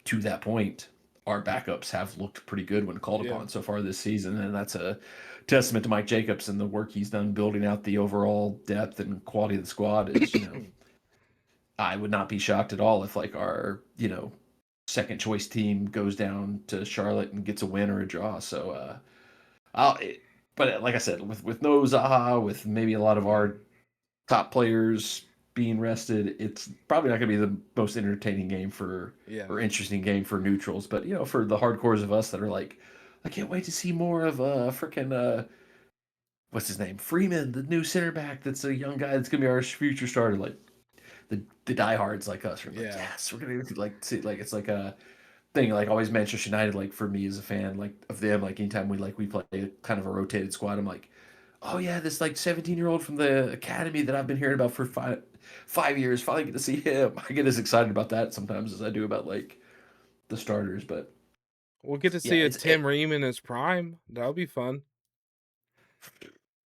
to that point, our backups have looked pretty good when called yeah, upon so far this season, and that's a testament to Mike Jacobs and the work he's done building out the overall depth and quality of the squad. Is I would not be shocked at all if like our second choice team goes down to Charlotte and gets a win or a draw. So I'll. But like I said, with no Zaha, with maybe a lot of mm, our top players being rested, it's probably not going to be the most entertaining game for yeah, or interesting game for neutrals. But for the hardcores of us that are like, I can't wait to see more of freaking what's his name, Freeman, the new center back. That's a young guy that's going to be our future starter. Like the diehards like us are like, yeah, yes, we're going to like see like it's like a thing like always Manchester United like for me as a fan like of them like anytime we play kind of a rotated squad I'm like oh yeah this like 17-year-old from the academy that I've been hearing about for five years finally get to see him. I get as excited about that sometimes as I do about like the starters. But we'll get to yeah, see a Tim Ream in his prime. That'll be fun.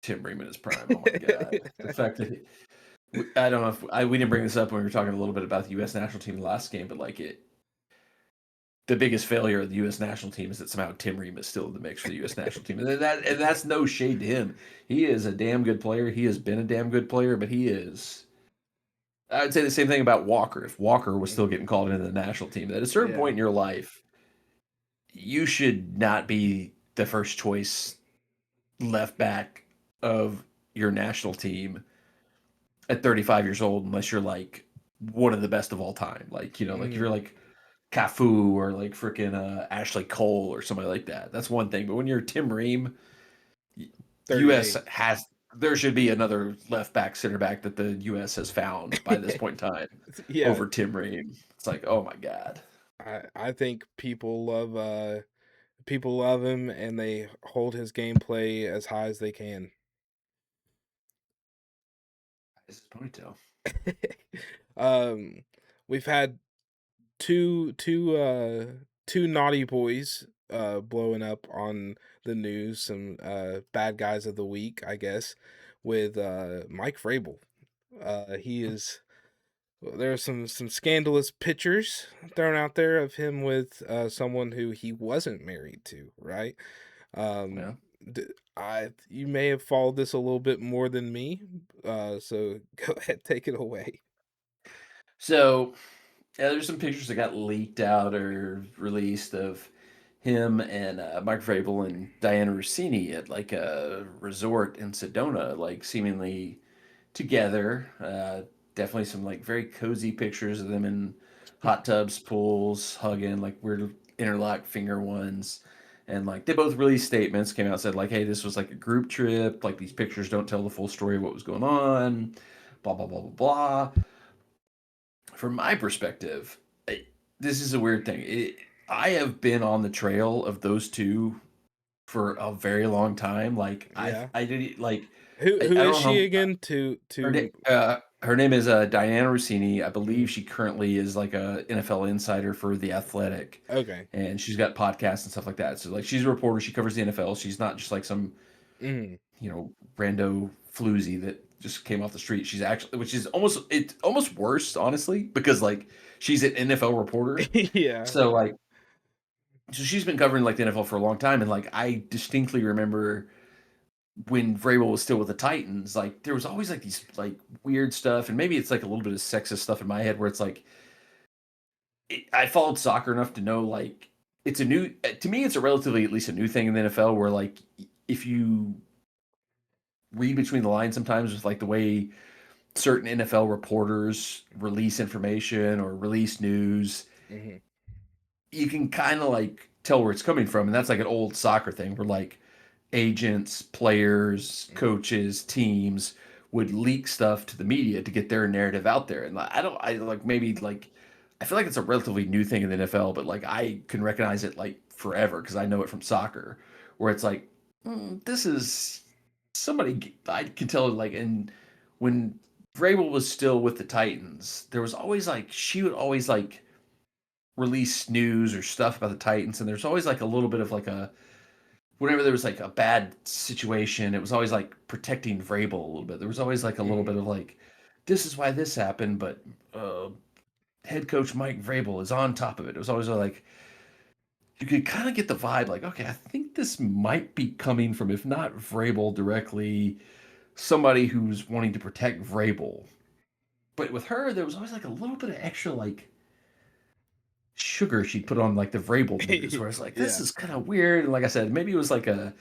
Tim Ream in his prime. Oh my god, the fact that I don't know if we didn't bring this up when we were talking a little bit about the U.S. national team last game, but like the biggest failure of the U.S. national team is that somehow Tim Ream is still in the mix for the U.S. national team, and that's no shade to him. He is a damn good player. He has been a damn good player, but he is. I'd say the same thing about Walker. If Walker was still Mhm. getting called into the national team, at a certain point Yeah, in your life, you should not be the first choice left back of your national team at 35 years old, unless you're like one of the best of all time. Like like if you're mm, like Cafu or like freaking Ashley Cole or somebody like that. That's one thing. But when you're Tim Ream, U.S. 38. has there should be another left back, center back that the U.S. has found by this point in time Yeah, over Tim Ream. It's like, oh my god, I think people love him and they hold his gameplay as high as they can. this is ponytail. um, we've had two naughty boys blowing up on the news, some bad guys of the week, I guess, with Mike Vrabel. He is There are some scandalous pictures thrown out there of him with someone who he wasn't married to, right? Um, Yeah. you may have followed this a little bit more than me, so go ahead, take it away. So yeah, there's some pictures that got leaked out or released of him and Mark Vrabel and Diana Rossini at like a resort in Sedona, like seemingly together. Definitely some like very cozy pictures of them in hot tubs, pools, hugging, like weird interlock finger ones. And like they both released statements, came out and said like, "Hey, this was like a group trip. Like these pictures don't tell the full story of what was going on." Blah blah blah blah blah. From my perspective, this is a weird thing. I have been on the trail of those two for a very long time. Like Yeah. I did like Who I is don't she know again? her name is Diana Rossini. I believe Mhm. she currently is like a NFL insider for The Athletic, Okay. and she's got podcasts and stuff like that. So like she's a reporter. She covers the NFL. She's not just like some Mhm. rando floozy that just came off the street. She's actually, which is almost worse, honestly, because like she's an NFL reporter. Yeah. So like, so she's been covering like the NFL for a long time, and like I distinctly remember when Vrabel was still with the Titans, like there was always like these like weird stuff, and maybe it's like a little bit of sexist stuff in my head where it's like I followed soccer enough to know like it's a new to me it's a relatively at least a new thing in the NFL where like if you read between the lines sometimes with like the way certain NFL reporters release information or release news, Mhm. you can kind of like tell where it's coming from. And that's like an old soccer thing where like agents, players, Mhm. coaches, teams would leak stuff to the media to get their narrative out there. And I like maybe like, I feel like it's a relatively new thing in the NFL, but like I can recognize it like forever because I know it from soccer where it's like, this is somebody I can tell like, and when Vrabel was still with the Titans, there was always like, she would always like, release news or stuff about the Titans, and there's always like a little bit of like a whenever there was like a bad situation, it was always like protecting Vrabel a little bit. There was always like a little Mhm. bit of like, this is why this happened, but uh, head coach Mike Vrabel is on top of it. It was always like you could kind of get the vibe like, okay, I think this might be coming from, if not Vrabel directly, somebody who's wanting to protect Vrabel. But with her, there was always like a little bit of extra like sugar she put on like the Vrabel news, where it's like, this Yeah. is kind of weird. And like I said, maybe it was like a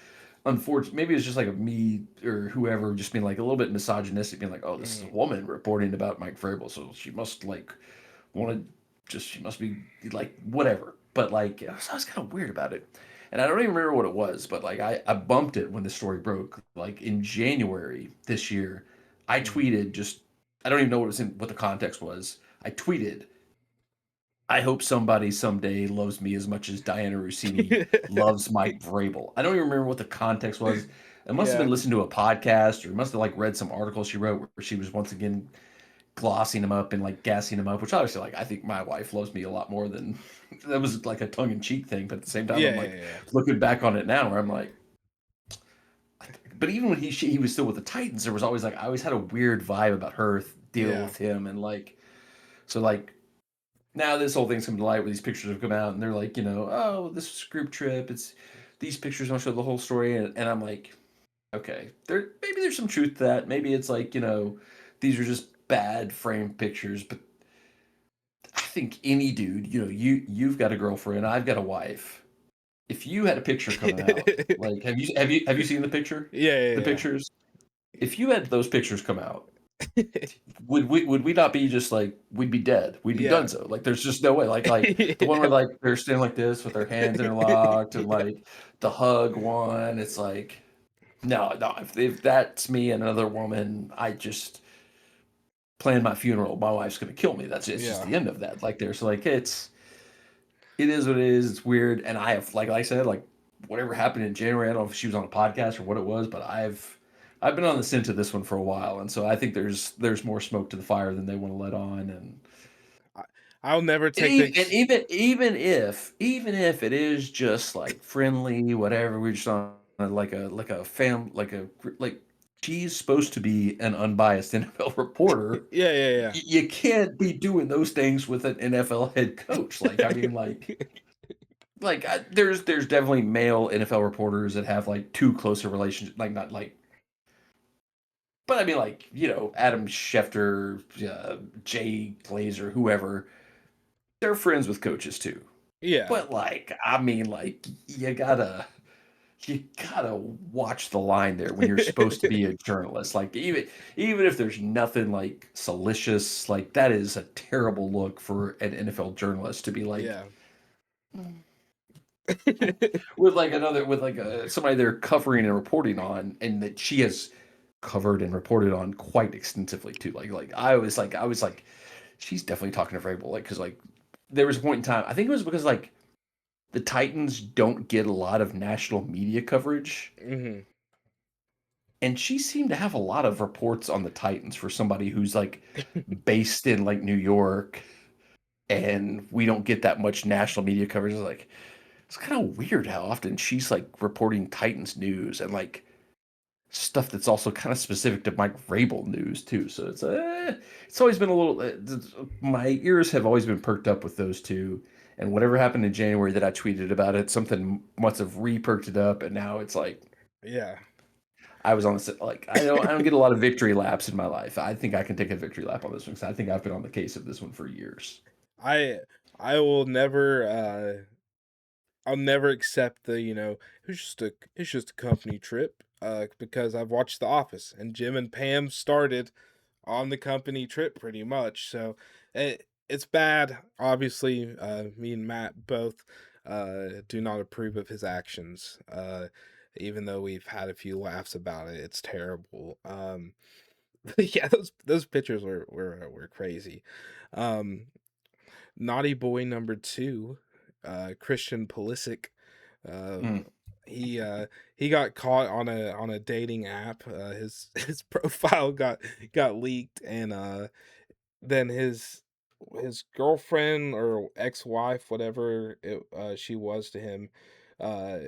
unfortunate, maybe it was just like a me or whoever just being like a little bit misogynistic, being like, oh, this is a Mhm. woman reporting about Mike Vrabel, so she must like want to just, she must be like whatever. But like, I was kind of weird about it. And I don't even remember what it was, but like I bumped it when the story broke. Like in January this year, I Mhm. tweeted just, I don't even know what was in, what the context was. I tweeted, I hope somebody someday loves me as much as Diana Rossini loves Mike Vrabel. I don't even remember what the context was. It must have been Yeah. listening to a podcast or must have like read some article she wrote where she was once again glossing him up and like gassing him up, which obviously like I think my wife loves me a lot more than that was like a tongue in cheek thing. But at the same time, Yeah, I'm yeah, like yeah. looking back on it now where I'm like, but even when he was still with the Titans, there was always like I always had a weird vibe about her deal Yeah. with him and like so like now this whole thing's come to light where these pictures have come out and they're like, oh, this was a group trip. It's these pictures don't show the whole story, and I'm like, okay, there maybe there's some truth to that. Maybe it's like these are just bad framed pictures, but I think any dude, you've got a girlfriend, I've got a wife. If you had a picture coming out, like have you seen the picture, Yeah, the yeah, pictures? If you had those pictures come out, yeah. would we not be just like we'd be dead? We'd be Yeah. donezo. Like there's just no way. Like the one where Yeah. like they're standing like this with their hands interlocked and Yeah. like the hug one. It's like no, no. If that's me and another woman, I just plan my funeral. My wife's gonna kill me. That's it's just Yeah. the end of that. Like there's like it is what it is. It's weird. And I have like I said, like whatever happened in January, I don't know if she was on a podcast or what it was, but I've been on the scent of this one for a while, and so I think there's more smoke to the fire than they want to let on. I I'll never And take even and things. even if it is just like friendly, whatever, we're just on like a fam like she's supposed to be an unbiased NFL reporter. Yeah, yeah, You can't be doing those things with an NFL head coach. Like I yeah. mean, there's definitely male NFL reporters that have like too close a relationship, like not like, but I mean like Adam Schefter, Jay Glazer, whoever, they're friends with coaches too. Yeah. But like I mean like you gotta watch the line there when you're supposed to be a journalist. Like even if there's nothing like salacious, like that is a terrible look for an NFL journalist to be like Yeah. with like somebody they're covering and reporting on, and that she has covered and reported on quite extensively too. Like I was like she's definitely talking to Vrabel, like because like there was a point in time I think it was because like the Titans don't get a lot of national media coverage, Mhm. and she seemed to have a lot of reports on the Titans for somebody who's like based in like New York, and we don't get that much national media coverage. Like it's kind of weird how often she's like reporting Titans news and like stuff that's also kind of specific to Mike Vrabel news too. So it's always been a little. My ears have always been perked up with those two. And whatever happened in January that I tweeted about it, something must have re-perked it up, and now it's like Yeah. I was on the like I don't get a lot of victory laps in my life. I think I can take a victory lap on this one because I think I've been on the case of this one for years. I I will never I'll never accept the, it's just a company trip because I've watched The Office and Jim and Pam started on the company trip pretty much. So it's bad. Obviously, me and Matt both do not approve of his actions. Even though we've had a few laughs about it, it's terrible. Yeah, those pictures were crazy. Um, Naughty boy number two, Christian Pulisic. Uh, Mm. he got caught on a dating app. His his profile got leaked, and then his girlfriend or ex-wife, whatever she was to him, uh,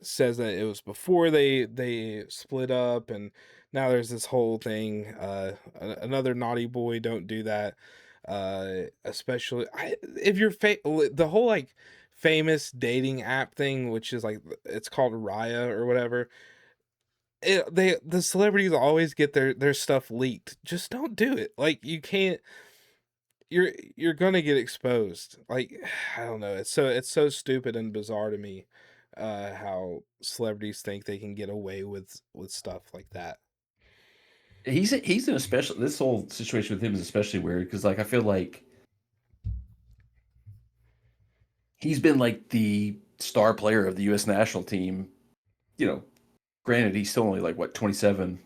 says that it was before they split up, and now there's this whole thing. Another naughty boy, don't do that. Especially if you're the whole like famous dating app thing, which is like it's called Raya or whatever. The celebrities always get their stuff leaked. Just don't do it. Like you can't you're gonna get exposed. Like, I don't know, it's so stupid and bizarre to me, how celebrities think they can get away with stuff like that. He's in a special this whole situation with him is especially weird because like, I feel like he's been, like, the star player of the US national team, you know, granted, he's still only, like, what, 27,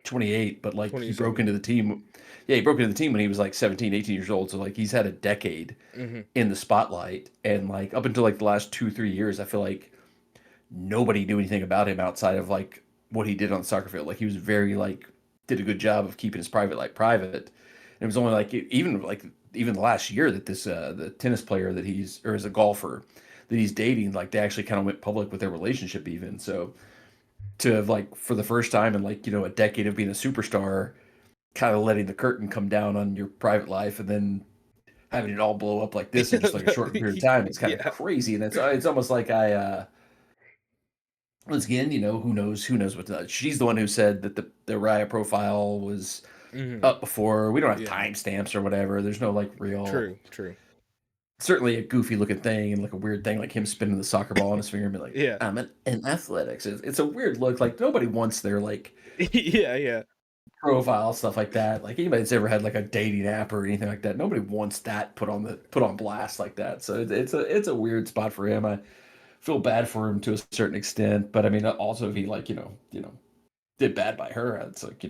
28, but, like, he broke 27. into the team yeah, he broke into the team when he was, like, 17, 18 years old, so, like, he's had a decade Mhm. in the spotlight, and, like, up until, like, the last 2, 3 years, I feel like nobody knew anything about him outside of, like, what he did on the soccer field, like, he was very, like did a good job of keeping his private life private, and it was only, like, even the last year that this, the tennis player that he's or is a golfer that he's dating, like, they actually kinda went public with their relationship even, so to have, like, for the first time in, like, a decade of being a superstar, kinda letting the curtain come down on your private life and then having it all blow up like this in just, like, a short period of time, it's kinda Yeah. crazy, and it's almost like once again, who knows what she's the one who said that the Raya profile was Mhm. up before. We don't have Yeah. timestamps or whatever. There's no, like, real True, true. certainly a goofy looking thing and, like, a weird thing, like him spinning the soccer ball on his finger and be like, Yeah. "I'm in athletics." It's a weird look, like, nobody wants their, like, Yeah, yeah. profile, stuff like that. Like, anybody that's ever had, like, a dating app or anything like that, nobody wants that put on blast like that. So it's a weird spot for him. I feel bad for him to a certain extent, but I mean, also if he, like, did bad by her, it's like,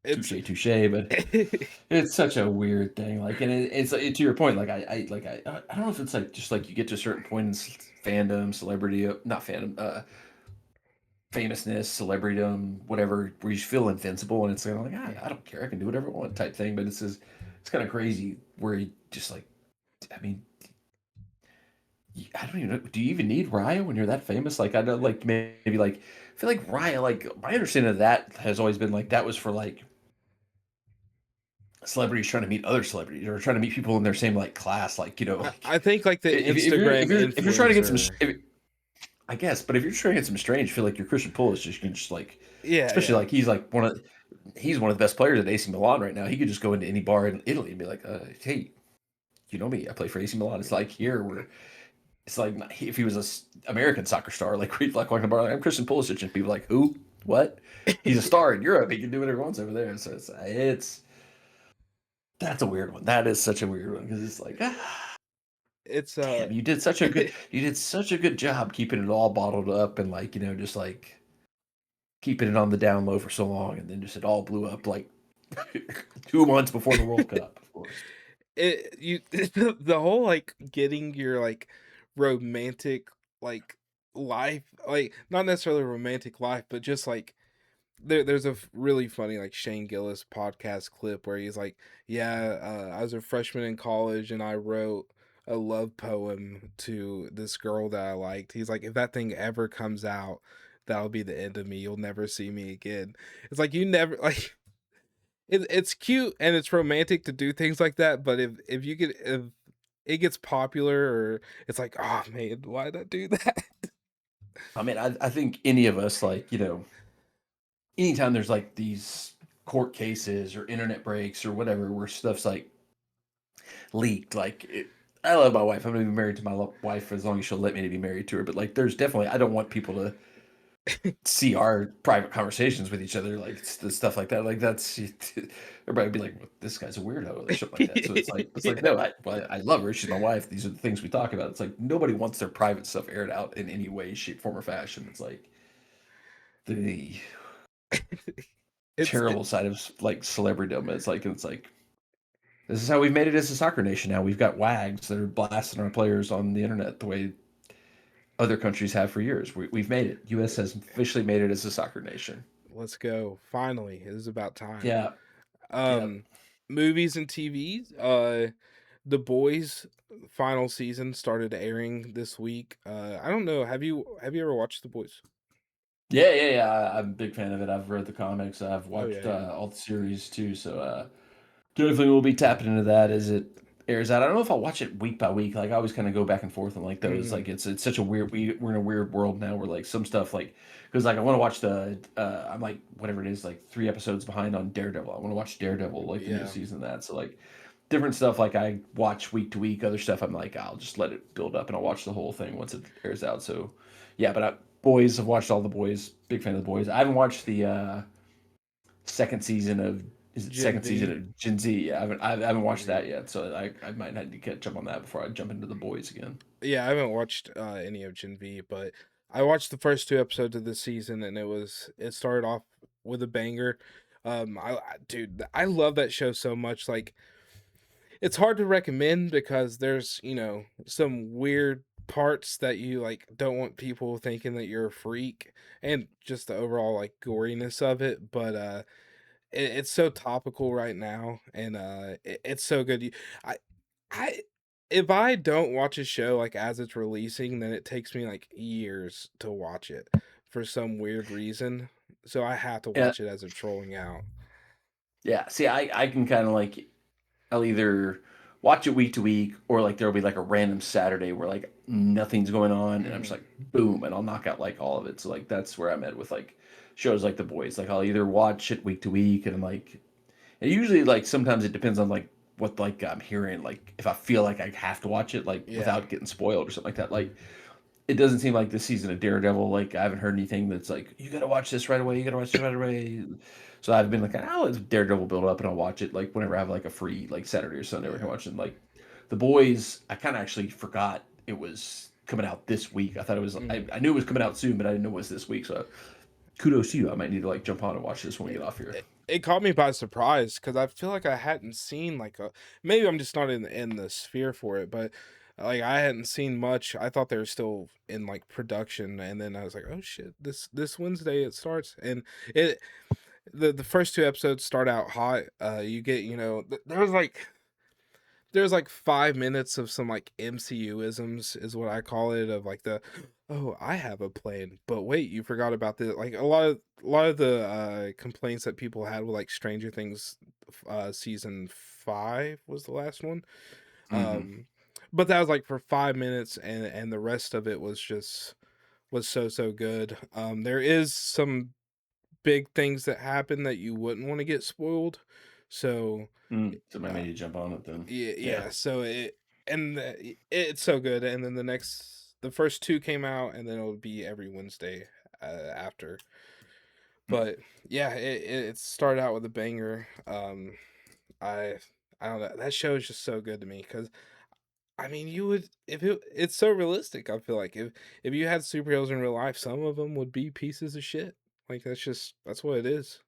It's touche, touche, but it's such a weird thing, like, and to your point, like, I don't know if it's, like, just, like, you get to a certain point in fandom, celebrity not fandom, famousness, celebritydom, whatever, where you feel invincible, and it's kinda like, I don't care, I can do whatever I want," type thing, but it's kinda crazy where you just, like I mean, I don't even know, do you even need Raya when you're that famous? Like, I know, like, maybe, like I feel like Raya, like, my understanding of that has always been, like, that was for, like, celebrities trying to meet other celebrities or trying to meet people in their same, like, class, like, like, I think like the if Instagram you're trying to get some influencer. I guess, but if you're trying to get some strange, feel like your Christian Pulisic just can just, like Yeah, especially, yeah. like, he's one of the best players at AC Milan right now. He could just go into any bar in Italy and be like, "Hey, you know me? I play for AC Milan." It's like here where it's like if he was a American soccer star, like we'd like walking to the bar, like, "I'm Christian Pulisic," and people are like, "Who? What?" He's a star in Europe. He can do whatever he wants over there. So it's that's a weird one. That is such a weird one because it's like, It's damn, you did such a good job keeping it all bottled up and, like, just like keeping it on the down low for so long, and then just it all blew up like 2 months before the World Cup, of course. the whole like getting your like romantic like life, like not necessarily romantic life, but just like there's a really funny like Shane Gillis podcast clip where he's like, yeah, I was a freshman in college and I wrote a love poem to this girl that I liked. He's like, if that thing ever comes out, that'll be the end of me. You'll never see me again. It's like you never like it's cute and it's romantic to do things like that, but if it gets popular or it's like, "Oh, man, why'd I do that?" I mean, I think any of us, like, anytime there's like these court cases or internet breaks or whatever, where stuff's like leaked, like I love my wife. I'm gonna be married to my wife for as long as she'll let me to be married to her. But like, there's definitely I don't want people to see our private conversations with each other, like the stuff like that. Like that's everybody would be like, well, "This guy's a weirdo," or something like that. So it's like Yeah. no, I love her. She's my wife. These are the things we talk about. It's like nobody wants their private stuff aired out in any way, shape, form, or fashion. It's like the It's terrible side of like celebritydom. It's like this is how we've made it as a soccer nation. Now we've got wags that are blasting our players on the internet the way other countries have for years. We've made it. U.S. has officially made it as a soccer nation. let's go. Finally, it is about time. Yeah. Yep. Um, movies and TVs. The Boys final season started airing this week. I don't know. Have you ever watched The Boys? Yeah, yeah, yeah. I'm a big fan of it. I've read the comics. I've Oh watched yeah, yeah. all the series too. So definitely will be tapping into that as it airs out. I don't know if I'll watch it week by week. Like I always kind of go back and forth on like those. Hmm. Like it's such a weird. We're in a weird world now where like some stuff like because like I want to watch the I'm like whatever it is like 3 episodes behind on Daredevil. I want to watch Daredevil like the new Yeah, season of that. So like different stuff like I watch week to week. Other stuff I'm like I'll just let it build up and I'll watch the whole thing once it airs out. So yeah, but boys, I've watched all the boys. Big fan of the boys. I haven't watched the second season of is it Gen second season V. of Gen Z? Yeah, I haven't watched Yeah, that yet, so I might have to catch up on that before I jump into the boys again. yeah. I haven't watched any of Gen V, but I watched the first two episodes of this season, and it started off with a banger. Dude, I love that show so much. Like, it's hard to recommend because there's, some weird parts that you like don't want people thinking that you're a freak, and just the overall like goriness of it, but it's so topical right now, and it's so good. I I if I don't watch a show like as it's releasing, then it takes me like years to watch it for some weird reason. So I have to Yeah, watch it as it's rolling out. yeah. See, I can kind of like I'll either watch it week to week or like there'll be like a random Saturday where like nothing's going on and I'm just Mhm. like boom and I'll knock out like all of it. So like that's where I'm at with like shows like The Boys. Like I'll either watch it week to week and I'm like and usually like sometimes it depends on like what like I'm hearing like if I feel like I have to watch it like Yeah. without getting spoiled or something like that. Like it doesn't seem like this season of Daredevil. Like I haven't heard anything that's like you got to watch this right away. You got to watch this right away. So I've been like, oh, let's Daredevil build up, and I'll watch it like whenever I have like a free like Saturday or Sunday where I can Yeah. watch it. Like the boys, I kind of actually forgot it was coming out this week. I thought it was. Mhm. I knew it was coming out soon, but I didn't know it was this week. So kudos to you. I might need to like jump on and watch this when we get It, off here. it caught me by surprise because I feel like I hadn't seen like a maybe I'm just not in the sphere for it, but like I hadn't seen much. I thought they were still in like production, and then I was like, oh shit, this Wednesday it starts, and it the first two episodes start out hot. You get there's like 5 minutes of some like MCU isms is what I call it, of like the oh, I have a plan, but wait, you forgot about the like a lot of the complaints that people had with like Stranger Things season 5 was the last one. Hmm. Um but that was like for 5 minutes, and the rest of it was so good. There is some big things that happen that you wouldn't want to get spoiled. So Mm. So I might uh, need to jump on it then. yeah, Yeah. yeah. So it's so good, and then the first two came out, and then it'll be every Wednesday after. Hmm. But yeah, it started out with a banger. I I don't know. That show is just so good to me because I mean, you would if it's so realistic. I feel like if you had superheroes in real life, some of them would be pieces of shit. Like that's what it is.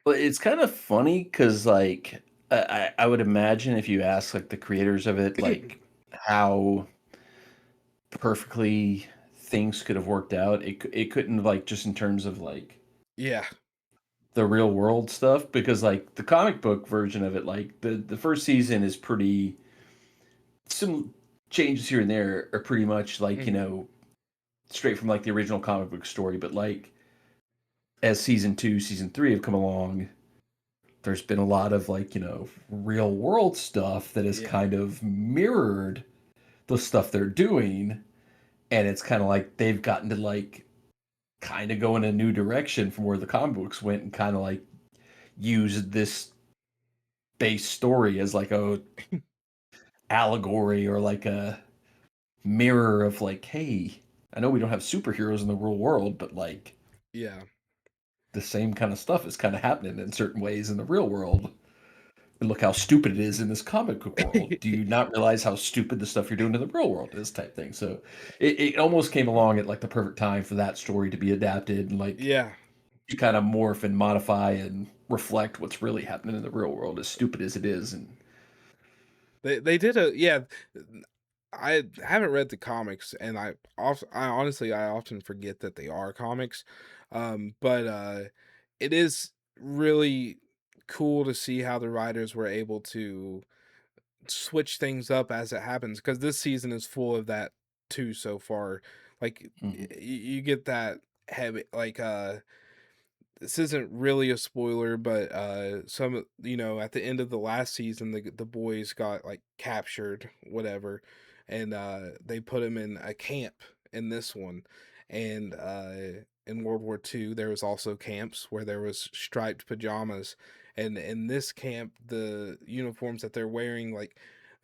Well, it's kind of funny because, like, I would imagine if you ask like the creators of it, like how perfectly things could have worked out, it couldn't have, like just in terms of like Yeah. the real world stuff because like the comic book version of it, like the first season is pretty some changes here and there are pretty much like Hmm. straight from like the original comic book story, but like as season two, season three have come along there's been a lot of like real world stuff that has Yeah. kind of mirrored the stuff they're doing and it's kind of like they've gotten to like kind of go in a new direction from where the comic books went and kind of like use this base story as like a allegory or like a mirror of like hey I know we don't have superheroes in the real world but like Yeah. the same kind of stuff is kind of happening in certain ways in the real world. And look how stupid it is in this comic book world. Do you not realize how stupid the stuff you're doing in the real world is type thing? So it almost came along at like the perfect time for that story to be adapted and like Yeah. to kind of morph and modify and reflect what's really happening in the real world, as stupid as it is. And They did a yeah. I haven't read the comics, and I honestly I often forget that they are comics, but it is really cool to see how the writers were able to switch things up as it happens, because this season is full of that too so far. Like Mhm. you get that heavy, like this isn't really a spoiler, but some, at the end of the last season, the boys got like captured, whatever, and they put them in a camp in this one, and in World War II there was also camps where there was striped pajamas, and in this camp the uniforms that they're wearing, like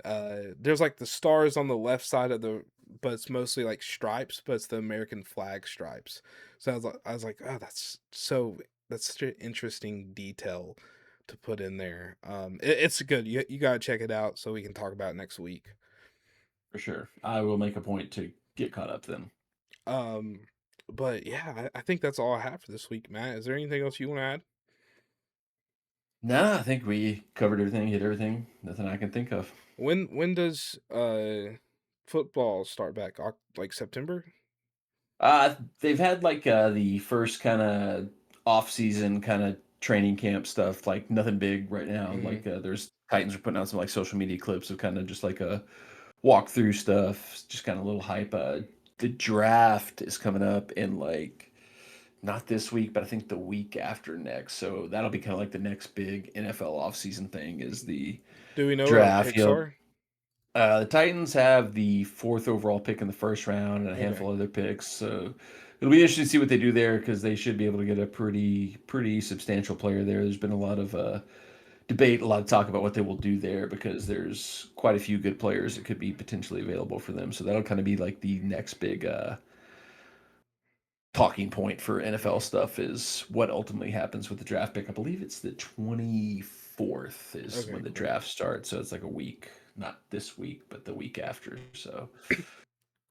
there's like the stars on the left side of the, but it's mostly like stripes, but it's the American flag stripes. So I was like, oh, that's such an interesting detail to put in there. It's good. You gotta check it out so we can talk about it next week. For sure. I will make a point to get caught up then. Um, but yeah, I think that's all I have for this week, Matt. Is there anything else you want to add? Nah, I think we covered everything, hit everything. Nothing I can think of. When does football start back? Like September? They've had like the first kind of off-season kind of training camp stuff, like nothing big right now. Hmm. Like there's Titans are putting out some like social media clips of kind of just like a walkthrough stuff, just kind of a little hype. The draft is coming up in like not this week, but I think the week after next. So that'll be kind of like the next big NFL offseason thing is the Do we know what our draft. picks are? The Titans have the fourth overall pick in the first round and a Okay. handful of other picks. So it'll be interesting to see what they do there because they should be able to get a pretty substantial player there. There's been a lot of debate, a lot of talk about what they will do there because there's quite a few good players that could be potentially available for them. So that'll kind of be like the next big talking point for NFL Hmm. stuff is what ultimately happens with the draft pick. I believe it's the 24th is Okay, when the cool. draft starts. So it's like a week, not this week, but the week after. So,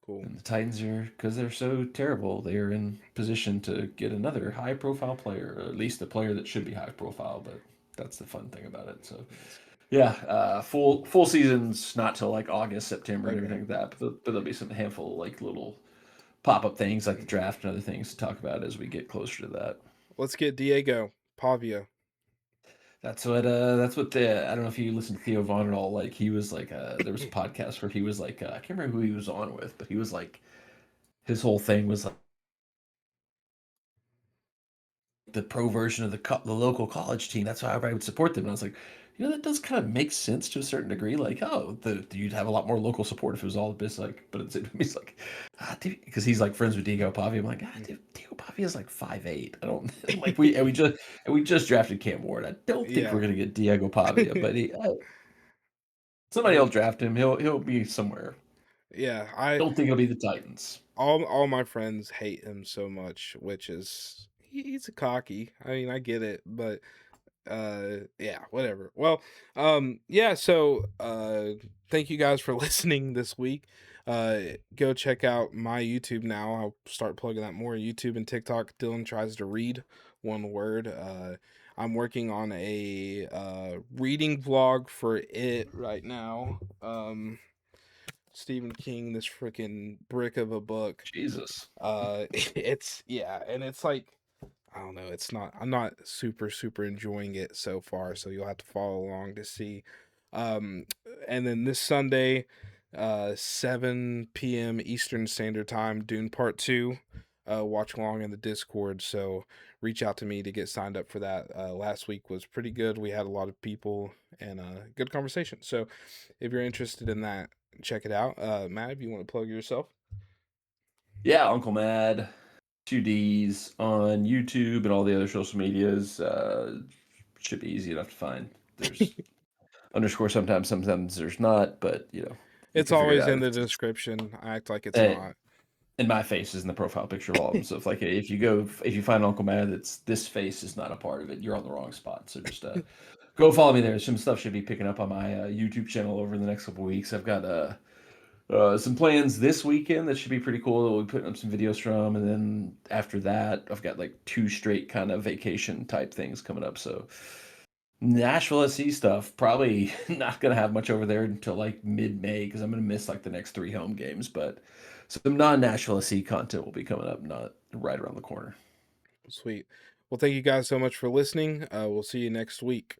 Cool. and the Titans are, because they're so terrible, they are in position to get another high profile player, or at least a player that should be high profile, but that's the fun thing about it. So, That's yeah, full seasons not till like August, September, and okay. everything like that. But there'll be some handful like little pop up things like the draft and other things to talk about as we get closer to that. Let's get Diego Pavia. That's what the I don't know if you listen to Theo Von at all. Like he was like there was a podcast where he was like I can't remember who he was on with, but he was like his whole thing was like the pro version of the local college team. That's why everybody would support them. And I was like, that does kind of make sense to a certain degree. Like, oh, you'd have a lot more local support if it was all this. Like, but it's he's like, because he's like friends with Diego Pavi. I'm like, Mm. dude, Diego Pavi is like 5'8". I don't like we just drafted Cam Ward. I don't think we're Yeah. gonna get Diego Pavia, but somebody will Um, draft him. He'll be somewhere. yeah, I Don't think it'll be the Titans. all my friends hate him so much, which is he's a cocky. I mean, I get it, but yeah, whatever. Well, yeah, so thank you guys for listening this week. Go check out my YouTube now. I'll start plugging that more. YouTube and TikTok. Dylan tries to read one word. I'm working on a reading vlog for it right now. Stephen King, this freaking brick of a book. Jesus. It's yeah, and it's like I don't know. It's not. I'm not super enjoying it so far. So you'll have to follow along to see. Um, and then this Sunday, 7 p.m. Eastern Standard Time, Dune Part Two. Watch along in the Discord. So reach out to me to get signed up for that. Last week was pretty good. We had a lot of people and good conversation. So if you're interested in that, check it out. Matt, if you want to plug yourself. Yeah, Uncle Mad. Two D's on YouTube and all the other social medias. Should be easy enough to find. There's underscore sometimes there's not, but you It's can figure it always out. in If the it's, description. I act like it's uh, not. and my face is in the profile picture of all of them. So if you find Uncle Mad, that's this face is not a part of it. You're on the wrong spot. So just go follow me there. Some stuff should be picking up on my YouTube channel over the next couple weeks. I've got some plans this weekend that should be pretty cool. We'll be putting up some videos from, and then after that, I've got like two straight kind of vacation type things coming up. So Nashville SC stuff probably not gonna have much over there until like mid-May because I'm gonna miss like the next three home games. But some non-Nashville SC content will be coming up, not right around the corner. Sweet. Well, thank you guys so much for listening. We'll see you next week.